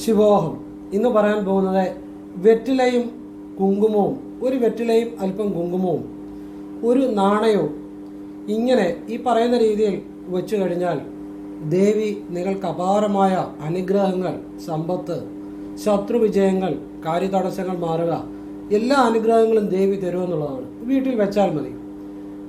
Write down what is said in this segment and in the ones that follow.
ശിവോഹം ഇന്ന് പറയാൻ പോകുന്നത് വെറ്റിലയും കുങ്കുമവും, ഒരു വെറ്റിലയും അല്പം കുങ്കുമവും ഒരു നാണയവും ഇങ്ങനെ ഈ പറയുന്ന രീതിയിൽ വെച്ചു കഴിഞ്ഞാൽ ദേവി നിങ്ങൾക്ക് അപാരമായ അനുഗ്രഹങ്ങൾ, സമ്പത്ത്, ശത്രുവിജയങ്ങൾ, കാര്യതടസ്സങ്ങൾ മാറുക, എല്ലാ അനുഗ്രഹങ്ങളും ദേവി തരുമെന്നുള്ളതാണ്. വീട്ടിൽ വെച്ചാൽ മതി.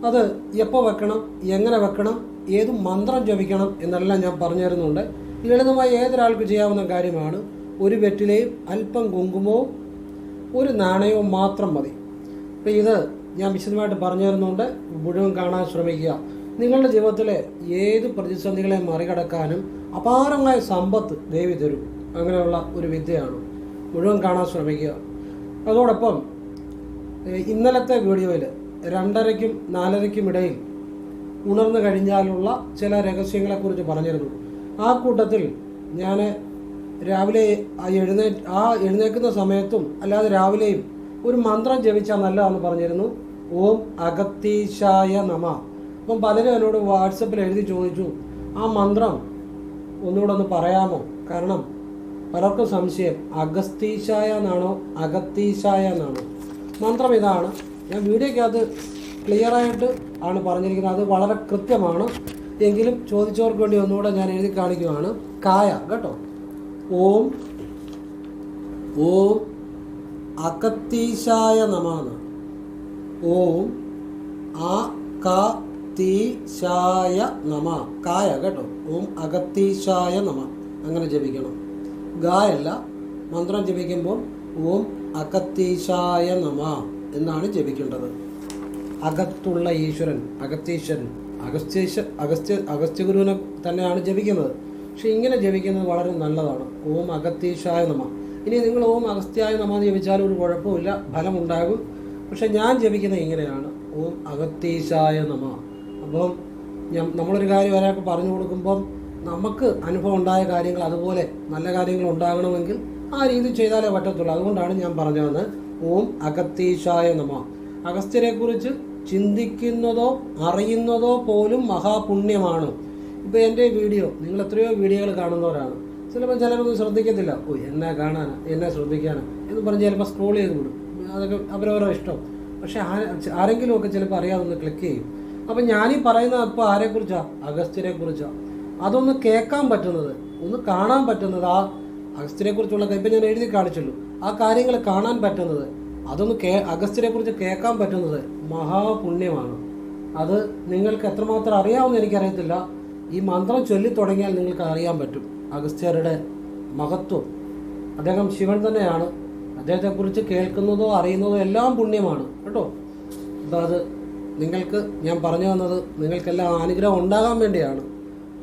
അത് എപ്പോൾ വെക്കണം, എങ്ങനെ വെക്കണം, ഏത് മന്ത്രം ജപിക്കണം എന്നെല്ലാം ഞാൻ പറഞ്ഞു തരുന്നുണ്ട്. ലളിതമായി ഏതൊരാൾക്ക് ചെയ്യാവുന്ന കാര്യമാണ്. ഒരു വെറ്റിലയും അല്പം കുങ്കുമവും ഒരു നാണയവും മാത്രം മതി. അപ്പോൾ ഇത് ഞാൻ വിശദമായിട്ട് പറഞ്ഞു തരുന്നുണ്ട്, മുഴുവൻ കാണാൻ ശ്രമിക്കുക. നിങ്ങളുടെ ജീവിതത്തിലെ ഏത് പ്രതിസന്ധികളെ മറികടക്കാനും അപാരമായ സമ്പത്ത് ദേവി തരും. അങ്ങനെയുള്ള ഒരു വിദ്യയാണ്. മുഴുവൻ കാണാൻ ശ്രമിക്കുക. അതോടൊപ്പം ഇന്നലത്തെ വീഡിയോയിൽ 2:30-ക്കും 4:30-ക്കും ഇടയിൽ ഉണർന്നു കഴിഞ്ഞാലുള്ള ചില രഹസ്യങ്ങളെക്കുറിച്ച് പറഞ്ഞിരുന്നു. ആ കൂട്ടത്തിൽ ഞാൻ രാവിലെ എഴുന്നേൽക്കുന്ന സമയത്തും അല്ലാതെ രാവിലെയും ഒരു മന്ത്രം ജപിച്ചാൽ നല്ലതാണെന്ന് പറഞ്ഞിരുന്നു. ഓം അഗത്തീശായ നമ. അപ്പം പലരും എന്നോട് വാട്സപ്പിൽ എഴുതി ചോദിച്ചു, ആ മന്ത്രം ഒന്നുകൂടെ ഒന്ന് പറയാമോ? കാരണം പലർക്കും സംശയം, അഗസ്തീശായ എന്നാണോ അഗത്തീശായ എന്നാണോ? മന്ത്രം ഇതാണ്. ഞാൻ വീഡിയോയ്ക്കകത്ത് ക്ലിയറായിട്ട് ആണ് പറഞ്ഞിരിക്കുന്നത്. അത് വളരെ കൃത്യമാണ്. എങ്കിലും ചോദിച്ചവർക്ക് വേണ്ടി ഒന്നുകൂടെ ഞാൻ എഴുതി കാണിക്കുകയാണ്. കായ കേട്ടോ. ഓം ഓം അഗത്തീശായ നമ. ഓം അഗത്തീശായ നമ. കായ കേട്ടോ. ഓം അഗത്തീശായ നമ. അങ്ങനെ ജപിക്കണം. ഗായല്ല. മന്ത്രം ജപിക്കുമ്പോൾ ഓം അഗത്തീശായ നമ എന്നാണ് ജപിക്കേണ്ടത്. അകത്തുള്ള ഈശ്വരൻ, അഗത്തീശ്വരൻ, അഗസ്ത്യഗുരുവിനെ തന്നെയാണ് ജപിക്കുന്നത്. പക്ഷെ ഇങ്ങനെ ജപിക്കുന്നത് വളരെ നല്ലതാണ്. ഓം അഗത്തീശായ നമ. ഇനി നിങ്ങൾ ഓം അഗസ്ത്യായ നമ എന്ന് ജപിച്ചാലും ഒരു കുഴപ്പമില്ല, ഫലമുണ്ടാകും. പക്ഷെ ഞാൻ ജപിക്കുന്നത് ഇങ്ങനെയാണ്, ഓം അഗത്തീശായ നമ. അപ്പം നമ്മളൊരു കാര്യം ഒരാൾക്ക് പറഞ്ഞു കൊടുക്കുമ്പം നമുക്ക് അനുഭവം ഉണ്ടായ കാര്യങ്ങൾ അതുപോലെ നല്ല കാര്യങ്ങൾ ഉണ്ടാകണമെങ്കിൽ ആ രീതി ചെയ്താലേ പറ്റത്തുള്ളൂ. അതുകൊണ്ടാണ് ഞാൻ പറഞ്ഞു വന്നത് ഓം അഗത്തീശായ നമ. അഗസ്ത്യരെക്കുറിച്ച് ചിന്തിക്കുന്നതോ അറിയുന്നതോ പോലും മഹാപുണ്യമാണ്. ഇപ്പോൾ എൻ്റെ വീഡിയോ നിങ്ങൾ എത്രയോ വീഡിയോകൾ കാണുന്നവരാണ്. ചിലരൊന്നും ശ്രദ്ധിക്കത്തില്ല. ഓ എന്നെ കാണാനാ, എന്നെ ശ്രദ്ധിക്കാനാ എന്ന് പറഞ്ഞ് ചിലപ്പോൾ സ്ക്രോൾ ചെയ്ത് വിടും. അതൊക്കെ അവരവരുടെ ഇഷ്ടം. പക്ഷെ ആരെങ്കിലുമൊക്കെ ചിലപ്പോൾ അറിയാതൊന്ന് ക്ലിക്ക് ചെയ്യും. അപ്പം ഞാനീ പറയുന്നത് അപ്പോൾ ആരെക്കുറിച്ചാണ്? അഗസ്ത്യരെക്കുറിച്ചാണ്. അതൊന്ന് കേൾക്കാൻ പറ്റുന്നത്, ഒന്ന് കാണാൻ പറ്റുന്നത്, ആ അഗസ്ത്യരെക്കുറിച്ചുള്ള ഇപ്പം ഞാൻ എഴുതി കാണിച്ചുള്ളൂ, ആ കാര്യങ്ങൾ കാണാൻ പറ്റുന്നത്, അതൊന്ന് അഗസ്ത്യരെക്കുറിച്ച് കേൾക്കാൻ പറ്റുന്നത് മഹാപുണ്യമാണ്. അത് നിങ്ങൾക്ക് എത്രമാത്രം അറിയാമെന്ന് എനിക്കറിയത്തില്ല. ഈ മന്ത്രം ചൊല്ലി തുടങ്ങിയാൽ നിങ്ങൾക്ക് അറിയാൻ പറ്റും അഗസ്ത്യരുടെ മഹത്വം. അദ്ദേഹം ശിവൻ തന്നെയാണ്. അദ്ദേഹത്തെക്കുറിച്ച് കേൾക്കുന്നതോ അറിയുന്നതോ എല്ലാം പുണ്യമാണ് കേട്ടോ. അപ്പോൾ അത് നിങ്ങൾക്ക് ഞാൻ പറഞ്ഞു വന്നത് നിങ്ങൾക്കെല്ലാം അനുഗ്രഹം ഉണ്ടാകാൻ വേണ്ടിയാണ്.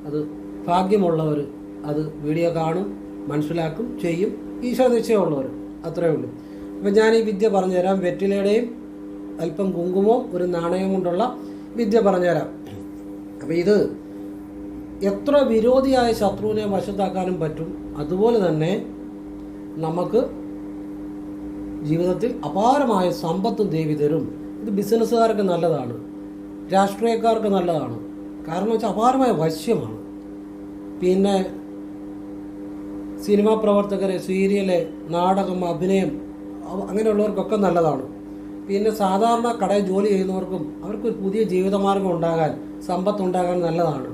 അത് ഭാഗ്യമുള്ളവർ അത് വീഡിയോ കാണും, മനസ്സിലാക്കും, ചെയ്യും. ഈശ്വര നിശ്ചയമുള്ളവർ അത്രയേ ഉള്ളൂ. അപ്പം ഞാൻ ഈ വിദ്യ പറഞ്ഞുതരാം. വെറ്റിലയുടെയും അല്പം കുങ്കുമവും ഒരു നാണയം കൊണ്ടുള്ള വിദ്യ പറഞ്ഞുതരാം. അപ്പം ഇത് എത്ര വിരോധിയായ ശത്രുവിനെ വശത്താക്കാനും പറ്റും. അതുപോലെ തന്നെ നമുക്ക് ജീവിതത്തിൽ അപാരമായ സമ്പത്തും ദേവി തരും. ഇത് ബിസിനസ്സുകാർക്ക് നല്ലതാണ്, രാഷ്ട്രീയക്കാർക്ക് നല്ലതാണ്. കാരണം വെച്ചാൽ അപാരമായ വശ്യമാണ്. പിന്നെ സിനിമാ പ്രവർത്തകരെ, സീരിയല്, നാടകം, അഭിനയം അങ്ങനെയുള്ളവർക്കൊക്കെ നല്ലതാണ്. പിന്നെ സാധാരണ കടയിൽ ജോലി ചെയ്യുന്നവർക്കും അവർക്ക് പുതിയ ജീവിതമാർഗം ഉണ്ടാകാൻ, സമ്പത്തുണ്ടാകാൻ നല്ലതാണ്.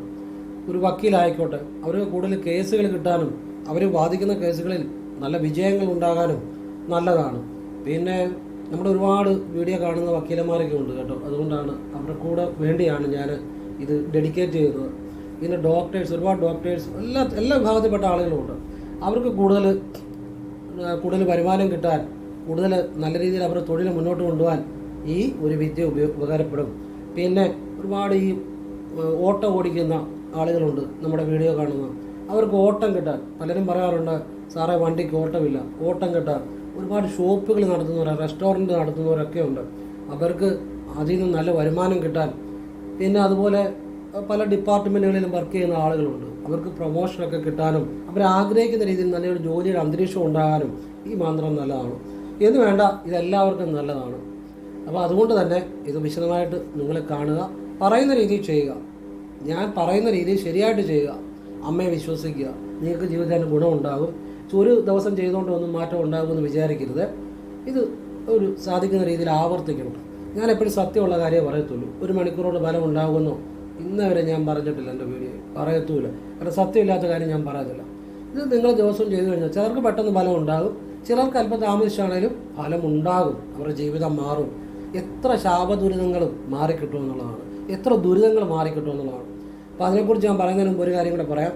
ഒരു വക്കീലായിക്കോട്ടെ, അവർക്ക് കൂടുതൽ കേസുകൾ കിട്ടാനും അവർ വാദിക്കുന്ന കേസുകളിൽ നല്ല വിജയങ്ങൾ ഉണ്ടാകാനും നല്ലതാണ്. പിന്നെ നമ്മുടെ ഒരുപാട് വീഡിയോ കാണുന്ന വക്കീലന്മാരൊക്കെ ഉണ്ട് കേട്ടോ. അതുകൊണ്ടാണ് അവരുടെ കൂടെ വേണ്ടിയാണ് ഞാൻ ഇത് ഡെഡിക്കേറ്റ് ചെയ്തത്. പിന്നെ ഡോക്ടേഴ്സ്, ഒരുപാട് ഡോക്ടേഴ്സ്, എല്ലാ വിഭാഗത്തിൽപ്പെട്ട ആളുകളുമുണ്ട്. അവർക്ക് കൂടുതൽ വരുമാനം കിട്ടാൻ, കൂടുതൽ നല്ല രീതിയിൽ അവരുടെ തൊഴിൽ മുന്നോട്ട് കൊണ്ടുപോകാൻ ഈ ഒരു വിദ്യ ഉപകാരപ്പെടും. പിന്നെ ഒരുപാട് ഈ ഓട്ടം ഓടിക്കുന്ന ആളുകളുണ്ട് നമ്മുടെ വീഡിയോ കാണുന്ന. അവർക്ക് ഓട്ടം കിട്ടാൻ, പലരും പറയാറുണ്ട് സാറേ വണ്ടിക്ക് ഓട്ടമില്ല. ഓട്ടം കിട്ടാൻ ഒരുപാട് ഷോപ്പുകൾ നടത്തുന്നവർ, റെസ്റ്റോറൻറ്റ് നടത്തുന്നവരൊക്കെ ഉണ്ട്. അവർക്ക് അതിൽ നിന്ന് നല്ല വരുമാനം കിട്ടാൻ, പിന്നെ അതുപോലെ പല ഡിപ്പാർട്ട്മെൻറ്റുകളിലും വർക്ക് ചെയ്യുന്ന ആളുകളുണ്ട്. അവർക്ക് പ്രൊമോഷനൊക്കെ കിട്ടാനും അവർ ആഗ്രഹിക്കുന്ന രീതിയിൽ നല്ലൊരു ജോലിയുടെ അന്തരീക്ഷം ഉണ്ടാകാനും ഈ മന്ത്രം നല്ലതാണ്. എന്ന് വേണ്ട, ഇതെല്ലാവർക്കും നല്ലതാണ്. അപ്പോൾ അതുകൊണ്ട് തന്നെ ഇത് വിശദമായിട്ട് നിങ്ങൾ കാണുക, പറയുന്ന രീതിയിൽ ചെയ്യുക. ഞാൻ പറയുന്ന രീതിയിൽ ശരിയായിട്ട് ചെയ്യുക. അമ്മയെ വിശ്വസിക്കുക, നിങ്ങൾക്ക് ജീവിതത്തിന് ഗുണമുണ്ടാകും. ഒരു ദിവസം ചെയ്തുകൊണ്ട് ഒന്നും മാറ്റം ഉണ്ടാകുമെന്ന് വിചാരിക്കരുത്. ഇത് ഒരു സാധിക്കുന്ന രീതിയിൽ ആവർത്തിക്കണം. ഞാൻ എപ്പോഴും സത്യമുള്ള കാര്യമേ പറയത്തുള്ളൂ. 1 മണിക്കൂറോട് ഫലം ഉണ്ടാകുമെന്നോ ഇന്നവരെ ഞാൻ പറഞ്ഞിട്ടില്ല എൻ്റെ വീഡിയോ, പറയത്തുമില്ല. കാരണം സത്യമില്ലാത്ത കാര്യം ഞാൻ പറയത്തില്ല. ഇത് നിങ്ങൾ ദിവസവും ചെയ്തു കഴിഞ്ഞാൽ ചിലർക്ക് പെട്ടെന്ന് ഫലം ഉണ്ടാകും, ചിലർക്ക് അല്പം താമസിച്ചാണേലും ഫലം ഉണ്ടാകും. അവരുടെ ജീവിതം മാറും. എത്ര ശാപദുരിതങ്ങളും മാറിക്കിട്ടും എന്നുള്ളതാണ്, എത്ര ദുരിതങ്ങൾ മാറിക്കിട്ടും എന്നുള്ളതാണ്. അപ്പോൾ അതിനെക്കുറിച്ച് ഞാൻ പറയുന്നതിന് മുമ്പ് ഒരു കാര്യം കൂടെ പറയാം.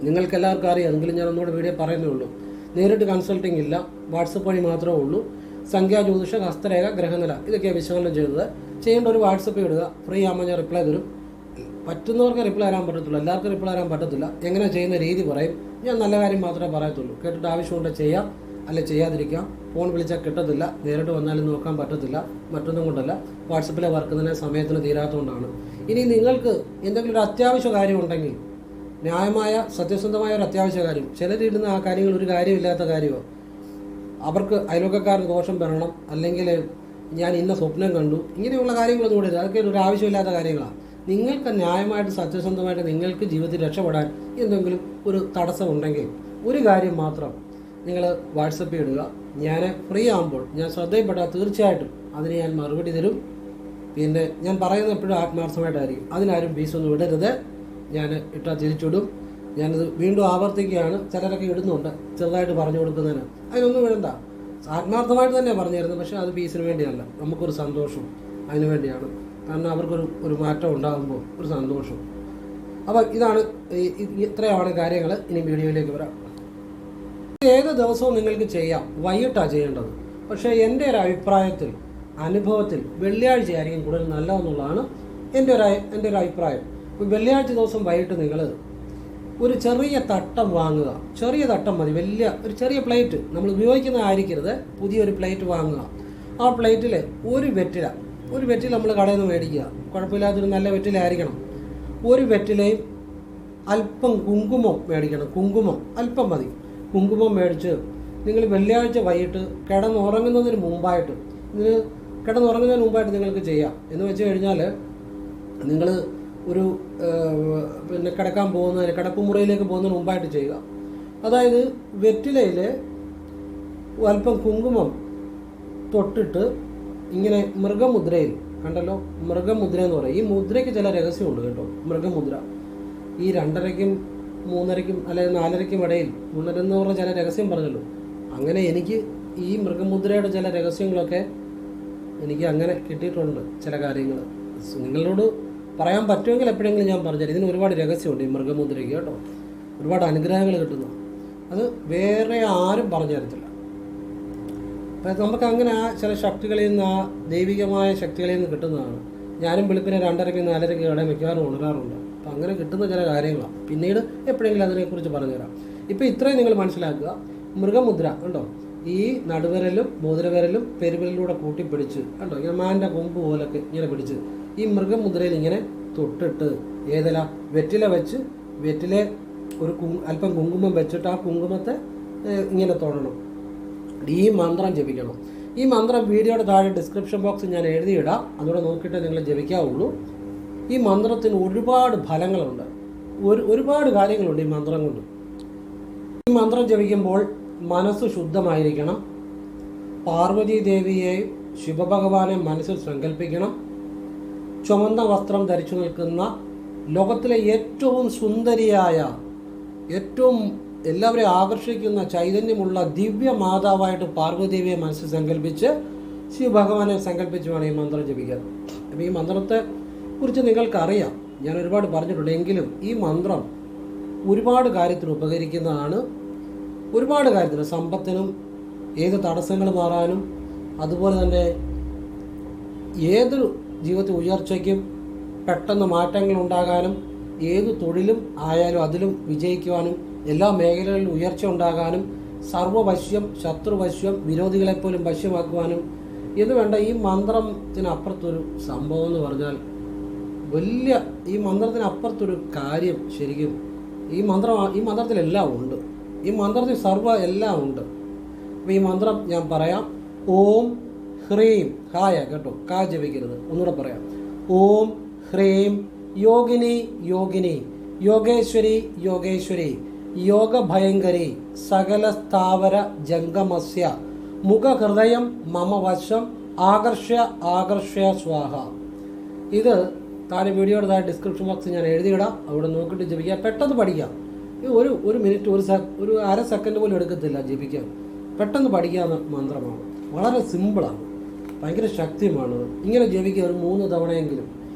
നിങ്ങൾക്ക് എല്ലാവർക്കും അറിയാം, എങ്കിലും ഞാൻ ഒന്നുകൂടെ വീഡിയോ പറയുന്നേ ഉള്ളൂ. നേരിട്ട് കൺസൾട്ടിങ് ഇല്ല, വാട്സപ്പ് വഴി മാത്രമേ ഉള്ളൂ. സംഖ്യാജ്യോതിഷ, ഹസ്തരേഖ, ഗ്രഹനില ഇതൊക്കെയാണ് വിശകലനം ചെയ്തത്. ചെയ്യേണ്ട ഒരു വാട്സപ്പ് ഇടുക, ഫ്രീ ആകുമ്പോൾ ഞാൻ റിപ്ലൈ തരും. പറ്റുന്നവർക്ക് റിപ്ലൈ തരാൻ പറ്റത്തുള്ളൂ, എല്ലാവർക്കും റിപ്ലൈ തരാൻ പറ്റത്തില്ല. എങ്ങനെ ചെയ്യുന്ന രീതി പറയും. ഞാൻ നല്ല കാര്യം മാത്രമേ പറയത്തുള്ളൂ. കേട്ടിട്ട് ആവശ്യമുണ്ട് ചെയ്യാം, അല്ലെ ചെയ്യാതിരിക്കാം. ഫോൺ വിളിച്ചാൽ കിട്ടത്തില്ല, നേരിട്ട് വന്നാലും നോക്കാൻ പറ്റത്തില്ല. മറ്റൊന്നും കൊണ്ടല്ല, വാട്സപ്പിലെ വർക്ക് തന്നെ സമയത്തിന് തീരാത്തതുകൊണ്ടാണ്. ഇനി നിങ്ങൾക്ക് എന്തെങ്കിലും ഒരു അത്യാവശ്യ കാര്യം ഉണ്ടെങ്കിൽ, ന്യായമായ സത്യസന്ധമായ ഒരു അത്യാവശ്യ കാര്യം, ചിലരിടുന്ന ആ കാര്യങ്ങൾ ഒരു കാര്യമില്ലാത്ത കാര്യമോ, അവർക്ക് അയൽവക്കക്കാരന് ദോഷം വരണം, അല്ലെങ്കിൽ ഞാൻ ഇന്ന സ്വപ്നം കണ്ടു, ഇങ്ങനെയുള്ള കാര്യങ്ങളൊന്നും കൂടെ അതൊക്കെ ഒരു ആവശ്യമില്ലാത്ത കാര്യങ്ങളാണ്. നിങ്ങൾക്ക് ന്യായമായിട്ട് സത്യസന്ധമായിട്ട് നിങ്ങൾക്ക് ജീവിതത്തിൽ രക്ഷപ്പെടാൻ എന്തെങ്കിലും ഒരു തടസ്സമുണ്ടെങ്കിൽ ഒരു കാര്യം മാത്രം നിങ്ങൾ വാട്സപ്പിൽ ഇടുക. ഞാൻ ഫ്രീ ആകുമ്പോൾ, ഞാൻ ശ്രദ്ധയിൽപ്പെട്ടാൽ തീർച്ചയായിട്ടും അതിന് ഞാൻ മറുപടി തരും. പിന്നെ ഞാൻ പറയുന്നത് എപ്പോഴും ആത്മാർത്ഥമായിട്ടായിരിക്കും. അതിനാരും ഫീസൊന്നും ഇടരുത്. ഞാൻ ഇട്ടാൽ തിരിച്ചിടും. ഞാനത് വീണ്ടും ആവർത്തിക്കുകയാണ്. ചിലരൊക്കെ ഇടുന്നുണ്ട് ചെറുതായിട്ട് പറഞ്ഞു കൊടുക്കുന്നതിന്. അതിനൊന്നും വേണ്ട, ആത്മാർത്ഥമായിട്ട് തന്നെ പറഞ്ഞു തരുന്നത്. പക്ഷേ അത് ഫീസിന് വേണ്ടിയല്ല, നമുക്കൊരു സന്തോഷം അതിന് വേണ്ടിയാണ്. കാരണം അവർക്കൊരു മാറ്റം ഉണ്ടാകുമ്പോൾ ഒരു സന്തോഷം. അപ്പോൾ ഇതാണ്, ഇത്രയാണ് കാര്യങ്ങൾ. ഇനി വീഡിയോയിലേക്ക് വരാം. ഏത് ദിവസവും നിങ്ങൾക്ക് ചെയ്യാം, വൈകിട്ടാണ് ചെയ്യേണ്ടത്. പക്ഷേ എൻ്റെ ഒരു അഭിപ്രായത്തിൽ, അനുഭവത്തിൽ വെള്ളിയാഴ്ച ആയിരിക്കും കൂടുതൽ നല്ലതെന്നുള്ളതാണ് എൻ്റെ ഒരു അഭിപ്രായം. വെള്ളിയാഴ്ച ദിവസം വൈകിട്ട് നിങ്ങൾ ഒരു ചെറിയ തട്ടം വാങ്ങുക. ചെറിയ തട്ടം മതി, ഒരു ചെറിയ പ്ലേറ്റ്, നമ്മൾ ഉപയോഗിക്കുന്നതായിരിക്കരുത്. പുതിയൊരു പ്ലേറ്റ് വാങ്ങുക. ആ പ്ലേറ്റിൽ ഒരു വെറ്റില നമ്മൾ കടയിൽ നിന്ന് മേടിക്കുക. കുഴപ്പമില്ലാത്തൊരു നല്ല വെറ്റിലായിരിക്കണം. ഒരു വെറ്റിലയും അല്പം കുങ്കുമം മേടിക്കണം. കുങ്കുമം അല്പം മതി. കുങ്കുമം മേടിച്ച് നിങ്ങൾ വെള്ളിയാഴ്ച വൈകിട്ട് കിടന്നുറങ്ങുന്നതിന് മുമ്പായിട്ട് നിങ്ങൾക്ക് ചെയ്യാം. എന്ന് വെച്ച് കഴിഞ്ഞാൽ നിങ്ങൾ ഒരു പിന്നെ കിടപ്പുമുറിയിലേക്ക് പോകുന്നതിന് മുമ്പായിട്ട് ചെയ്യുക. അതായത് വെറ്റിലയിൽ അല്പം കുങ്കുമം തൊട്ടിട്ട് ഇങ്ങനെ മൃഗമുദ്രയിൽ, കണ്ടല്ലോ മൃഗമുദ്ര എന്ന് പറയും. ഈ മുദ്രയ്ക്ക് ചില രഹസ്യമുണ്ട് കേട്ടോ. മൃഗമുദ്ര ഈ 2:30-ക്കും 3:30-ക്കും അല്ലെങ്കിൽ 4:30-ക്കും ഇടയിൽ ഉണരുന്ന പറഞ്ഞ ചില രഹസ്യം പറഞ്ഞല്ലോ. അങ്ങനെ എനിക്ക് ഈ മൃഗമുദ്രയുടെ ചില രഹസ്യങ്ങളൊക്കെ എനിക്ക് അങ്ങനെ കിട്ടിയിട്ടുണ്ട്. ചില കാര്യങ്ങൾ നിങ്ങളോട് പറയാൻ പറ്റുമെങ്കിൽ എപ്പോഴെങ്കിലും ഞാൻ പറഞ്ഞുതരാം. ഇതിന് ഒരുപാട് രഹസ്യമുണ്ട് ഈ മൃഗമുദ്രയ്ക്ക് കേട്ടോ. ഒരുപാട് അനുഗ്രഹങ്ങൾ കിട്ടുന്നു. അത് വേറെ ആരും പറഞ്ഞു തരത്തില്ല. അപ്പം നമുക്ക് അങ്ങനെ ആ ചില ശക്തികളിൽ നിന്ന്, ആ ദൈവികമായ ശക്തികളിൽ നിന്ന് കിട്ടുന്നതാണ്. ഞാനും വെളുപ്പിനെ 2:30-ക്കും 4:30-ക്കും ഇടയിൽ മിക്കവാറും ഉണരാറുണ്ട്. അപ്പം അങ്ങനെ കിട്ടുന്ന ചില കാര്യങ്ങളാണ്. പിന്നീട് എപ്പോഴെങ്കിലും അതിനെക്കുറിച്ച് പറഞ്ഞുതരാം. ഇപ്പം ഇത്രയും നിങ്ങൾ മനസ്സിലാക്കുക. മൃഗമുദ്ര കണ്ടോ, ഈ നടുവിരലും മോതിരവിരലും പെരുവിരലിലൂടെ കൂട്ടിപ്പിടിച്ച് കണ്ടോ, ഇങ്ങനെ മാൻ്റെ കൊമ്പ് പോലൊക്കെ ഇങ്ങനെ പിടിച്ച് ഈ മൃഗമുദ്രയിൽ ഇങ്ങനെ തൊട്ടിട്ട് വെറ്റില വെച്ച് വെറ്റിലെ ഒരു അല്പം കുങ്കുമം വെച്ചിട്ട് ആ കുങ്കുമത്തെ ഇങ്ങനെ തൊടണം. ഈ മന്ത്രം ജപിക്കണം. ഈ മന്ത്രം വീഡിയോയുടെ താഴെ ഡിസ്ക്രിപ്ഷൻ ബോക്സിൽ ഞാൻ എഴുതിയിടാം. അതുകൂടെ നോക്കിയിട്ട് നിങ്ങൾ ജപിക്കാവുള്ളൂ. ഈ മന്ത്രത്തിന് ഒരുപാട് ഫലങ്ങളുണ്ട്, ഒരുപാട് കാര്യങ്ങളുണ്ട് ഈ മന്ത്രം കൊണ്ട്. ഈ മന്ത്രം ജപിക്കുമ്പോൾ മനസ്സ് ശുദ്ധമായിരിക്കണം. പാർവതി ദേവിയെയും ശിവഭഗവാനെ മനസ്സിൽ സങ്കല്പിക്കണം. ചുവന്ന വസ്ത്രം ധരിച്ചു നിൽക്കുന്ന ലോകത്തിലെ ഏറ്റവും സുന്ദരിയായ, ഏറ്റവും എല്ലാവരെയും ആകർഷിക്കുന്ന ചൈതന്യമുള്ള ദിവ്യ മാതാവായിട്ട് പാർവതിദേവിയെ മനസ്സിൽ സങ്കല്പിച്ച് ശിവഭഗവാനെ സങ്കല്പിച്ച് വേണം ഈ മന്ത്രം ജപിക്കാൻ. അപ്പോൾ ഈ മന്ത്രത്തെ കുറിച്ച് നിങ്ങൾക്കറിയാം, ഞാൻ ഒരുപാട് പറഞ്ഞിട്ടുണ്ട്. എങ്കിലും ഈ മന്ത്രം ഒരുപാട് കാര്യത്തിന് ഉപകരിക്കുന്നതാണ്. ഒരുപാട് കാര്യത്തിന്, സമ്പത്തിനും ഏത് തടസ്സങ്ങൾ മാറാനും, അതുപോലെ തന്നെ ഏതൊരു ജീവിതത്തിൽ ഉയർച്ചയ്ക്കും പെട്ടെന്ന് മാറ്റങ്ങൾ ഉണ്ടാകാനും, ഏത് തൊഴിലും ആയാലും അതിലും വിജയിക്കുവാനും, എല്ലാ മേഖലകളിലും ഉയർച്ച ഉണ്ടാകാനും, സർവവശ്യം, ശത്രുവശ്യം, വിരോധികളെപ്പോലും വശ്യമാക്കുവാനും ഇത് വേണ്ട. ഈ മന്ത്രത്തിനപ്പുറത്തൊരു സംഭവം എന്ന് പറഞ്ഞാൽ ഈ മന്ത്രത്തിനപ്പുറത്തൊരു കാര്യം ശരിക്കും ഈ മന്ത്രത്തിലെല്ലാം ഉണ്ട്. ഈ മന്ത്രത്തിൽ എല്ലാം ഉണ്ട്. അപ്പോൾ ഈ മന്ത്രം ഞാൻ പറയാം. ഓം ഹ്രീം, ഹായ കേട്ടോ, കാ ജപിക്കരുത്, ഒന്നുകൂടെ പറയാം. ഓം ഹ്രീം യോഗിനി യോഗിനി, യോഗേശ്വരി യോഗേശ്വരി, യോഗഭയങ്കരി സകല സ്ഥാവര ജംഗമസ്യ മുഖഹൃദയം മമ വശം ആകർഷ്യ ആകർഷ്യ സ്വാഹ. ഇത് താഴെ വീഡിയോയുടെ താഴെ ഡിസ്ക്രിപ്ഷൻ ബോക്സ് ഞാൻ എഴുതിയിടാം. അവിടെ നോക്കിയിട്ട് ജപിക്കുക. പെട്ടെന്ന് പഠിക്കാം. ഒരു മിനിറ്റ് ഒരു അര സെക്കൻഡ് പോലും എടുക്കത്തില്ല ജപിക്കാൻ. പെട്ടെന്ന് പഠിക്കാവുന്ന മന്ത്രമാണ്. വളരെ സിമ്പിളാണ്, ഭയങ്കര ശക്തിയുമാണ്. ഇങ്ങനെ ജപിക്കുക ഒരു 3 തവണയെങ്കിലും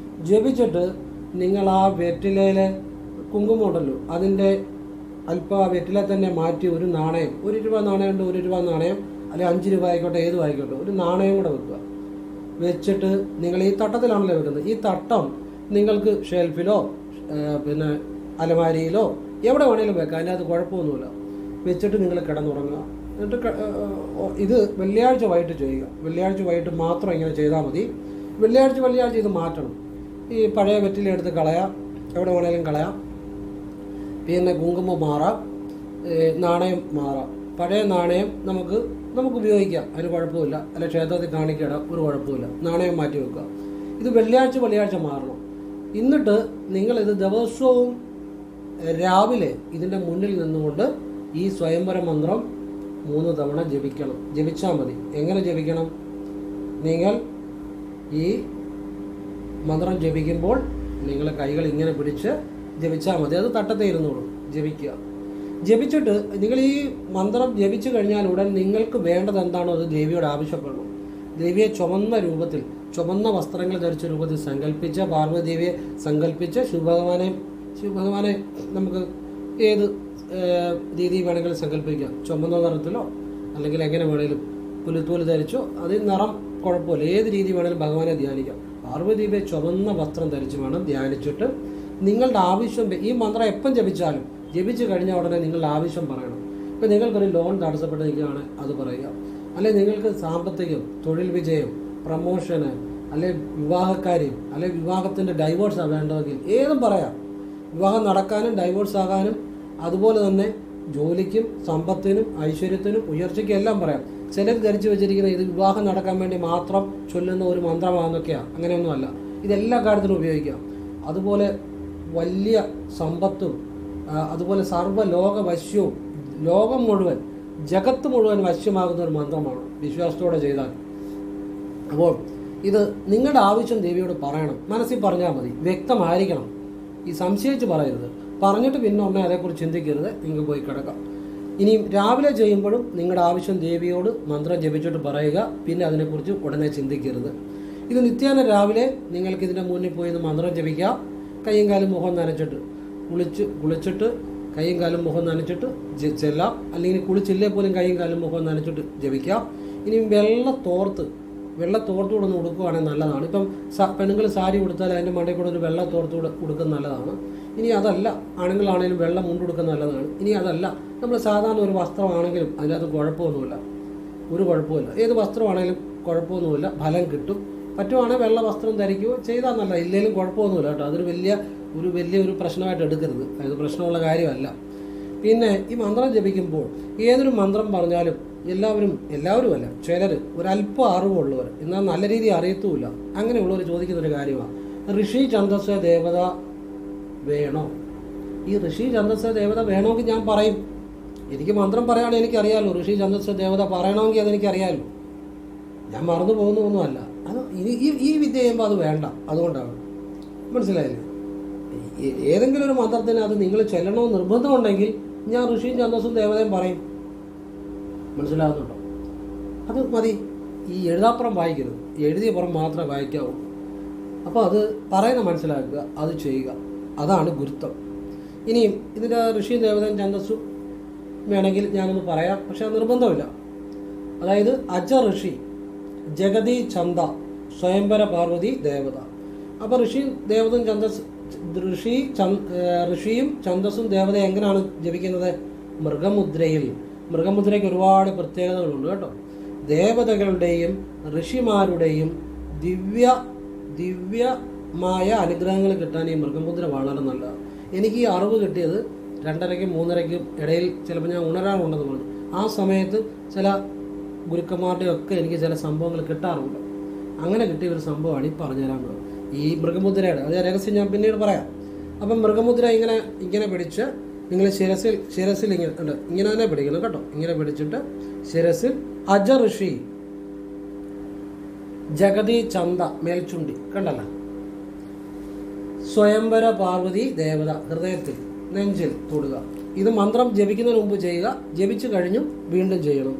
ജപിച്ചിട്ട് നിങ്ങൾ ആ വെറ്റിലയിലെ കുങ്കുമം ഉണ്ടല്ലോ, അതിൻ്റെ അല്പം ആ വെറ്റില തന്നെ മാറ്റി ഒരു നാണയം, 1 രൂപ നാണയമുണ്ട്, 1 രൂപ നാണയം അല്ലെങ്കിൽ 5 രൂപ ആയിക്കോട്ടെ, ഏതും ആയിക്കോട്ടെ, ഒരു നാണയം കൂടെ വെക്കുക. വെച്ചിട്ട് നിങ്ങൾ ഈ തട്ടത്തിലാണല്ലോ വെക്കുന്നത്. ഈ തട്ടം നിങ്ങൾക്ക് ഷെൽഫിലോ പിന്നെ അലമാരിയിലോ എവിടെ വേണേലും വെക്കാം, അതിനകത്ത് കുഴപ്പമൊന്നുമില്ല. വെച്ചിട്ട് നിങ്ങൾ കിടന്നുറങ്ങുക. എന്നിട്ട് ഇത് വെള്ളിയാഴ്ച വൈകിട്ട് ചെയ്യുക. വെള്ളിയാഴ്ച വൈകിട്ട് മാത്രം ഇങ്ങനെ ചെയ്താൽ മതി. വെള്ളിയാഴ്ച ഇത് മാറ്റണം. ഈ പഴയ വെറ്റിലെടുത്ത് കളയാം, എവിടെ വേണേലും കളയാം. പിന്നെ കുങ്കുമം മാറാം, നാണയം മാറാം. പഴയ നാണയം നമുക്ക് ഉപയോഗിക്കാം, അതിന് കുഴപ്പമില്ല. അല്ല ക്ഷേത്രത്തിൽ കാണിക്കണം, ഒരു കുഴപ്പമില്ല. നാണയം മാറ്റി വെക്കുക. ഇത് വെള്ളിയാഴ്ച മാറണം. എന്നിട്ട് നിങ്ങളിത് ദിവസവും രാവിലെ ഇതിൻ്റെ മുന്നിൽ നിന്നുകൊണ്ട് ഈ സ്വയംവര മന്ത്രം 3 തവണ ജപിക്കണം. ജപിച്ചാൽ മതി. എങ്ങനെ ജപിക്കണം? നിങ്ങൾ ഈ മന്ത്രം ജപിക്കുമ്പോൾ നിങ്ങൾ കൈകൾ ഇങ്ങനെ പിടിച്ച് ജപിച്ചാൽ മതി. അത് തട്ടത്തേ ഇരുന്നോളൂ. ജപിക്കുക. ജപിച്ചിട്ട് നിങ്ങൾ ഈ മന്ത്രം ജപിച്ചു കഴിഞ്ഞാൽ ഉടൻ നിങ്ങൾക്ക് വേണ്ടത് എന്താണോ അത് ദേവിയോട് ആവശ്യപ്പെടണം. ദേവിയെ ചുമന്ന വസ്ത്രങ്ങൾ ധരിച്ച രൂപത്തിൽ സങ്കല്പിച്ച, പാർവ്വതീദേവിയെ സങ്കല്പിച്ച് ശിവഭഗവാനെ നമുക്ക് ഏത് രീതി വേണമെങ്കിലും സങ്കല്പിക്കാം. ചുമന്ന നിറത്തിലോ അല്ലെങ്കിൽ എങ്ങനെ വേണേലും പുലിത്തൂല് ധരിച്ചോ, അതിൽ നിറം കുഴപ്പമില്ല, ഏത് രീതി വേണേലും ഭഗവാനെ ധ്യാനിക്കാം. പാർവ്വതീദേവിയെ ചുമന്ന വസ്ത്രം ധരിച്ച് വേണം ധ്യാനിച്ചിട്ട് നിങ്ങളുടെ ആവശ്യം, ഈ മന്ത്രം എപ്പം ജപിച്ചാലും ജപിച്ചു കഴിഞ്ഞാൽ ഉടനെ നിങ്ങളുടെ ആവശ്യം പറയണം. ഇപ്പം നിങ്ങൾക്കൊരു ലോൺ തടസ്സപ്പെട്ട് നിൽക്കുകയാണ്, അത് പറയുക. അല്ലെങ്കിൽ നിങ്ങൾക്ക് സാമ്പത്തികം, തൊഴിൽ വിജയം, പ്രമോഷന്, അല്ലെങ്കിൽ വിവാഹക്കാര്യം, അല്ലെങ്കിൽ വിവാഹത്തിൻ്റെ ഡൈവോഴ്സാണ് വേണ്ടതെങ്കിൽ ഏതും പറയാം. വിവാഹം നടക്കാനും ഡൈവോഴ്സ് ആകാനും അതുപോലെ തന്നെ ജോലിക്കും സമ്പത്തിനും ഐശ്വര്യത്തിനും ഉയർച്ചയ്ക്കും എല്ലാം പറയാം. ചിലർ ധരിച്ചു വെച്ചിരിക്കുന്ന ഇത് വിവാഹം നടക്കാൻ വേണ്ടി മാത്രം ചൊല്ലുന്ന ഒരു മന്ത്രമാണെന്നൊക്കെയാണ്. അങ്ങനെയൊന്നുമല്ല, ഇതെല്ലാ കാര്യത്തിനും ഉപയോഗിക്കാം. അതുപോലെ വലിയ സമ്പത്തും അതുപോലെ സർവ്വലോക വശ്യവും, ലോകം മുഴുവൻ ജഗത്ത് മുഴുവൻ വശ്യമാകുന്ന ഒരു മന്ത്രമാണ് വിശ്വാസത്തോടെ ചെയ്താൽ. അപ്പോൾ ഇത് നിങ്ങളുടെ ആവശ്യം ദേവിയോട് പറയണം. മനസ്സിൽ പറഞ്ഞാൽ മതി, വ്യക്തമായിരിക്കണം. ഈ സംശയിച്ച് പറയരുത്. പറഞ്ഞിട്ട് പിന്നെ ഒന്നേ അതേക്കുറിച്ച് ചിന്തിക്കരുത്, നിങ്ങൾക്ക് പോയി കിടക്കാം. ഇനിയും രാവിലെ ചെയ്യുമ്പോഴും നിങ്ങളുടെ ആവശ്യം ദേവിയോട് മന്ത്രം ജപിച്ചിട്ട് പറയുക. പിന്നെ അതിനെക്കുറിച്ച് ഉടനെ ചിന്തിക്കരുത്. ഇത് നിത്യേന രാവിലെ നിങ്ങൾക്ക് ഇതിൻ്റെ മുന്നിൽ പോയി മന്ത്രം ജപിക്കാം. കൈയും കാലും മുഖം നനച്ചിട്ട് കുളിച്ചിട്ട് കൈയും കാലും മുഖം നനച്ചിട്ട് ചെല്ലാം. അല്ലെങ്കിൽ കുളിച്ചില്ലേ പോലും കൈയും കാലും മുഖം നനച്ചിട്ട് ജപിക്കാം. ഇനിയും വെള്ളത്തോർത്ത് കൂടെ ഒന്ന് ഉടുക്കുകയാണെങ്കിൽ നല്ലതാണ്. ഇപ്പം പെണ്ണുങ്ങൾ സാരി ഉടുത്താൽ അതിൻ്റെ മണ്ടയിൽ കൂടെ ഒരു വെള്ളത്തോർത്ത് കൂടെ ഉടുക്കുന്നത് നല്ലതാണ്. ഇനി അതല്ല, ആണുങ്ങളാണെങ്കിലും വെള്ളം മുണ്ടുടുക്കുന്നത് നല്ലതാണ്. ഇനി അതല്ല, നമ്മൾ സാധാരണ ഒരു വസ്ത്രമാണെങ്കിലും അതിനകത്ത് കുഴപ്പമൊന്നുമില്ല, ഒരു കുഴപ്പമില്ല. ഏത് വസ്ത്രമാണെങ്കിലും കുഴപ്പമൊന്നുമില്ല, ഫലം കിട്ടും. പറ്റുവാണെങ്കിൽ വെള്ള വസ്ത്രം ധരിക്കുകയോ ചെയ്താൽ നല്ല, ഇല്ലെങ്കിലും കുഴപ്പമൊന്നുമില്ല കേട്ടോ. അതൊരു വലിയൊരു പ്രശ്നമായിട്ട് എടുക്കരുത്, അത് പ്രശ്നമുള്ള കാര്യമല്ല. പിന്നെ ഈ മന്ത്രം ജപിക്കുമ്പോൾ ഏതൊരു മന്ത്രം പറഞ്ഞാലും എല്ലാവരും അല്ല, ചിലർ ഒരല്പം അറിവുള്ളവർ, എന്നാൽ നല്ല രീതിയിൽ അറിയത്തുമില്ല, അങ്ങനെയുള്ളവർ ചോദിക്കുന്നൊരു കാര്യമാണ്, ഋഷി ഛന്ദസ്സ ദേവത വേണോ? ഈ ഋഷി ഛന്ദസ്സ ദേവത വേണമെങ്കിൽ ഞാൻ പറയും. എനിക്ക് മന്ത്രം പറയുകയാണെങ്കിൽ എനിക്കറിയാമല്ലോ, ഋഷി ഛന്ദസ്സ ദേവത പറയണമെങ്കിൽ അതെനിക്കറിയാമല്ലോ. ഞാൻ മറന്നു പോകുന്നൊന്നുമല്ല. അത് ഈ വിദ്യ ചെയ്യുമ്പോൾ അത് വേണ്ട, അതുകൊണ്ടാണ്. മനസ്സിലായില്ലേ? ഏതെങ്കിലും ഒരു മന്ത്രത്തിന് അത് നിങ്ങൾ ചെല്ലണമെന്ന് നിർബന്ധമുണ്ടെങ്കിൽ ഞാൻ ഋഷിയും ഛന്ദസ്സും ദേവതയും പറയും. മനസ്സിലാകുന്നുണ്ടോ? അത് മതി. ഈ എഴുതാപ്പുറം വായിക്കരുത്, എഴുതിയ പുറം മാത്രമേ വായിക്കാവൂ. അപ്പോൾ അത് പറയുന്ന മനസ്സിലാക്കുക, അത് ചെയ്യുക, അതാണ് ഗുരുത്വം. ഇനിയും ഇതിൻ്റെ ഋഷിയും ദേവതയും ഛന്ദസ്സും വേണമെങ്കിൽ ഞാനൊന്ന് പറയാം, പക്ഷെ അത് നിർബന്ധമില്ല. അതായത് അജ ഋഷി, ജഗതി ഛന്ദ, സ്വയംവര പാർവതി ദേവത. അപ്പോൾ ഋഷിയും ഛന്ദസ്സും ദേവത എങ്ങനെയാണ് ജപിക്കുന്നത്? മൃഗമുദ്രയ്ക്ക് ഒരുപാട് പ്രത്യേകതകളുണ്ട് കേട്ടോ. ദേവതകളുടെയും ഋഷിമാരുടെയും ദിവ്യമായ അനുഗ്രഹങ്ങൾ കിട്ടാൻ ഈ മൃഗമുദ്ര വളരെ നല്ലതാണ്. എനിക്ക് ഈ അറിവ് കിട്ടിയത് 2:30-ക്കും 3:30-ക്കും ഇടയിൽ ചിലപ്പോൾ ഞാൻ ഉണരാറുണ്ടെന്ന് പറഞ്ഞു. ആ സമയത്ത് ചില ഗുരുക്കന്മാരുടെയൊക്കെ എനിക്ക് ചില സംഭവങ്ങൾ കിട്ടാറുണ്ട്. അങ്ങനെ കിട്ടിയ ഒരു സംഭവമാണ് ഈ പറഞ്ഞുതരാൻ ഈ മൃഗമുദ്രയുടെ. അത് രഹസ്യം ഞാൻ പിന്നീട് പറയാം. അപ്പം മൃഗമുദ്ര ഇങ്ങനെ പിടിച്ച് നിങ്ങൾ ശിരസിൽ ഇങ്ങനെ ഉണ്ട്, ഇങ്ങനെ തന്നെ പിടിക്കണം കേട്ടോ. ഇങ്ങനെ പിടിച്ചിട്ട് ശിരസിൽ അജ ഋഷി ജഗതി ചന്ത മേൽചുണ്ടി കണ്ടല്ല, സ്വയംവര പാർവതി ദേവത ഹൃദയത്തിൽ നെഞ്ചിൽ തൊടുക. ഇത് മന്ത്രം ജപിക്കുന്നതിന് മുമ്പ് ചെയ്യുക. ജപിച്ചു കഴിഞ്ഞും വീണ്ടും ചെയ്യണം.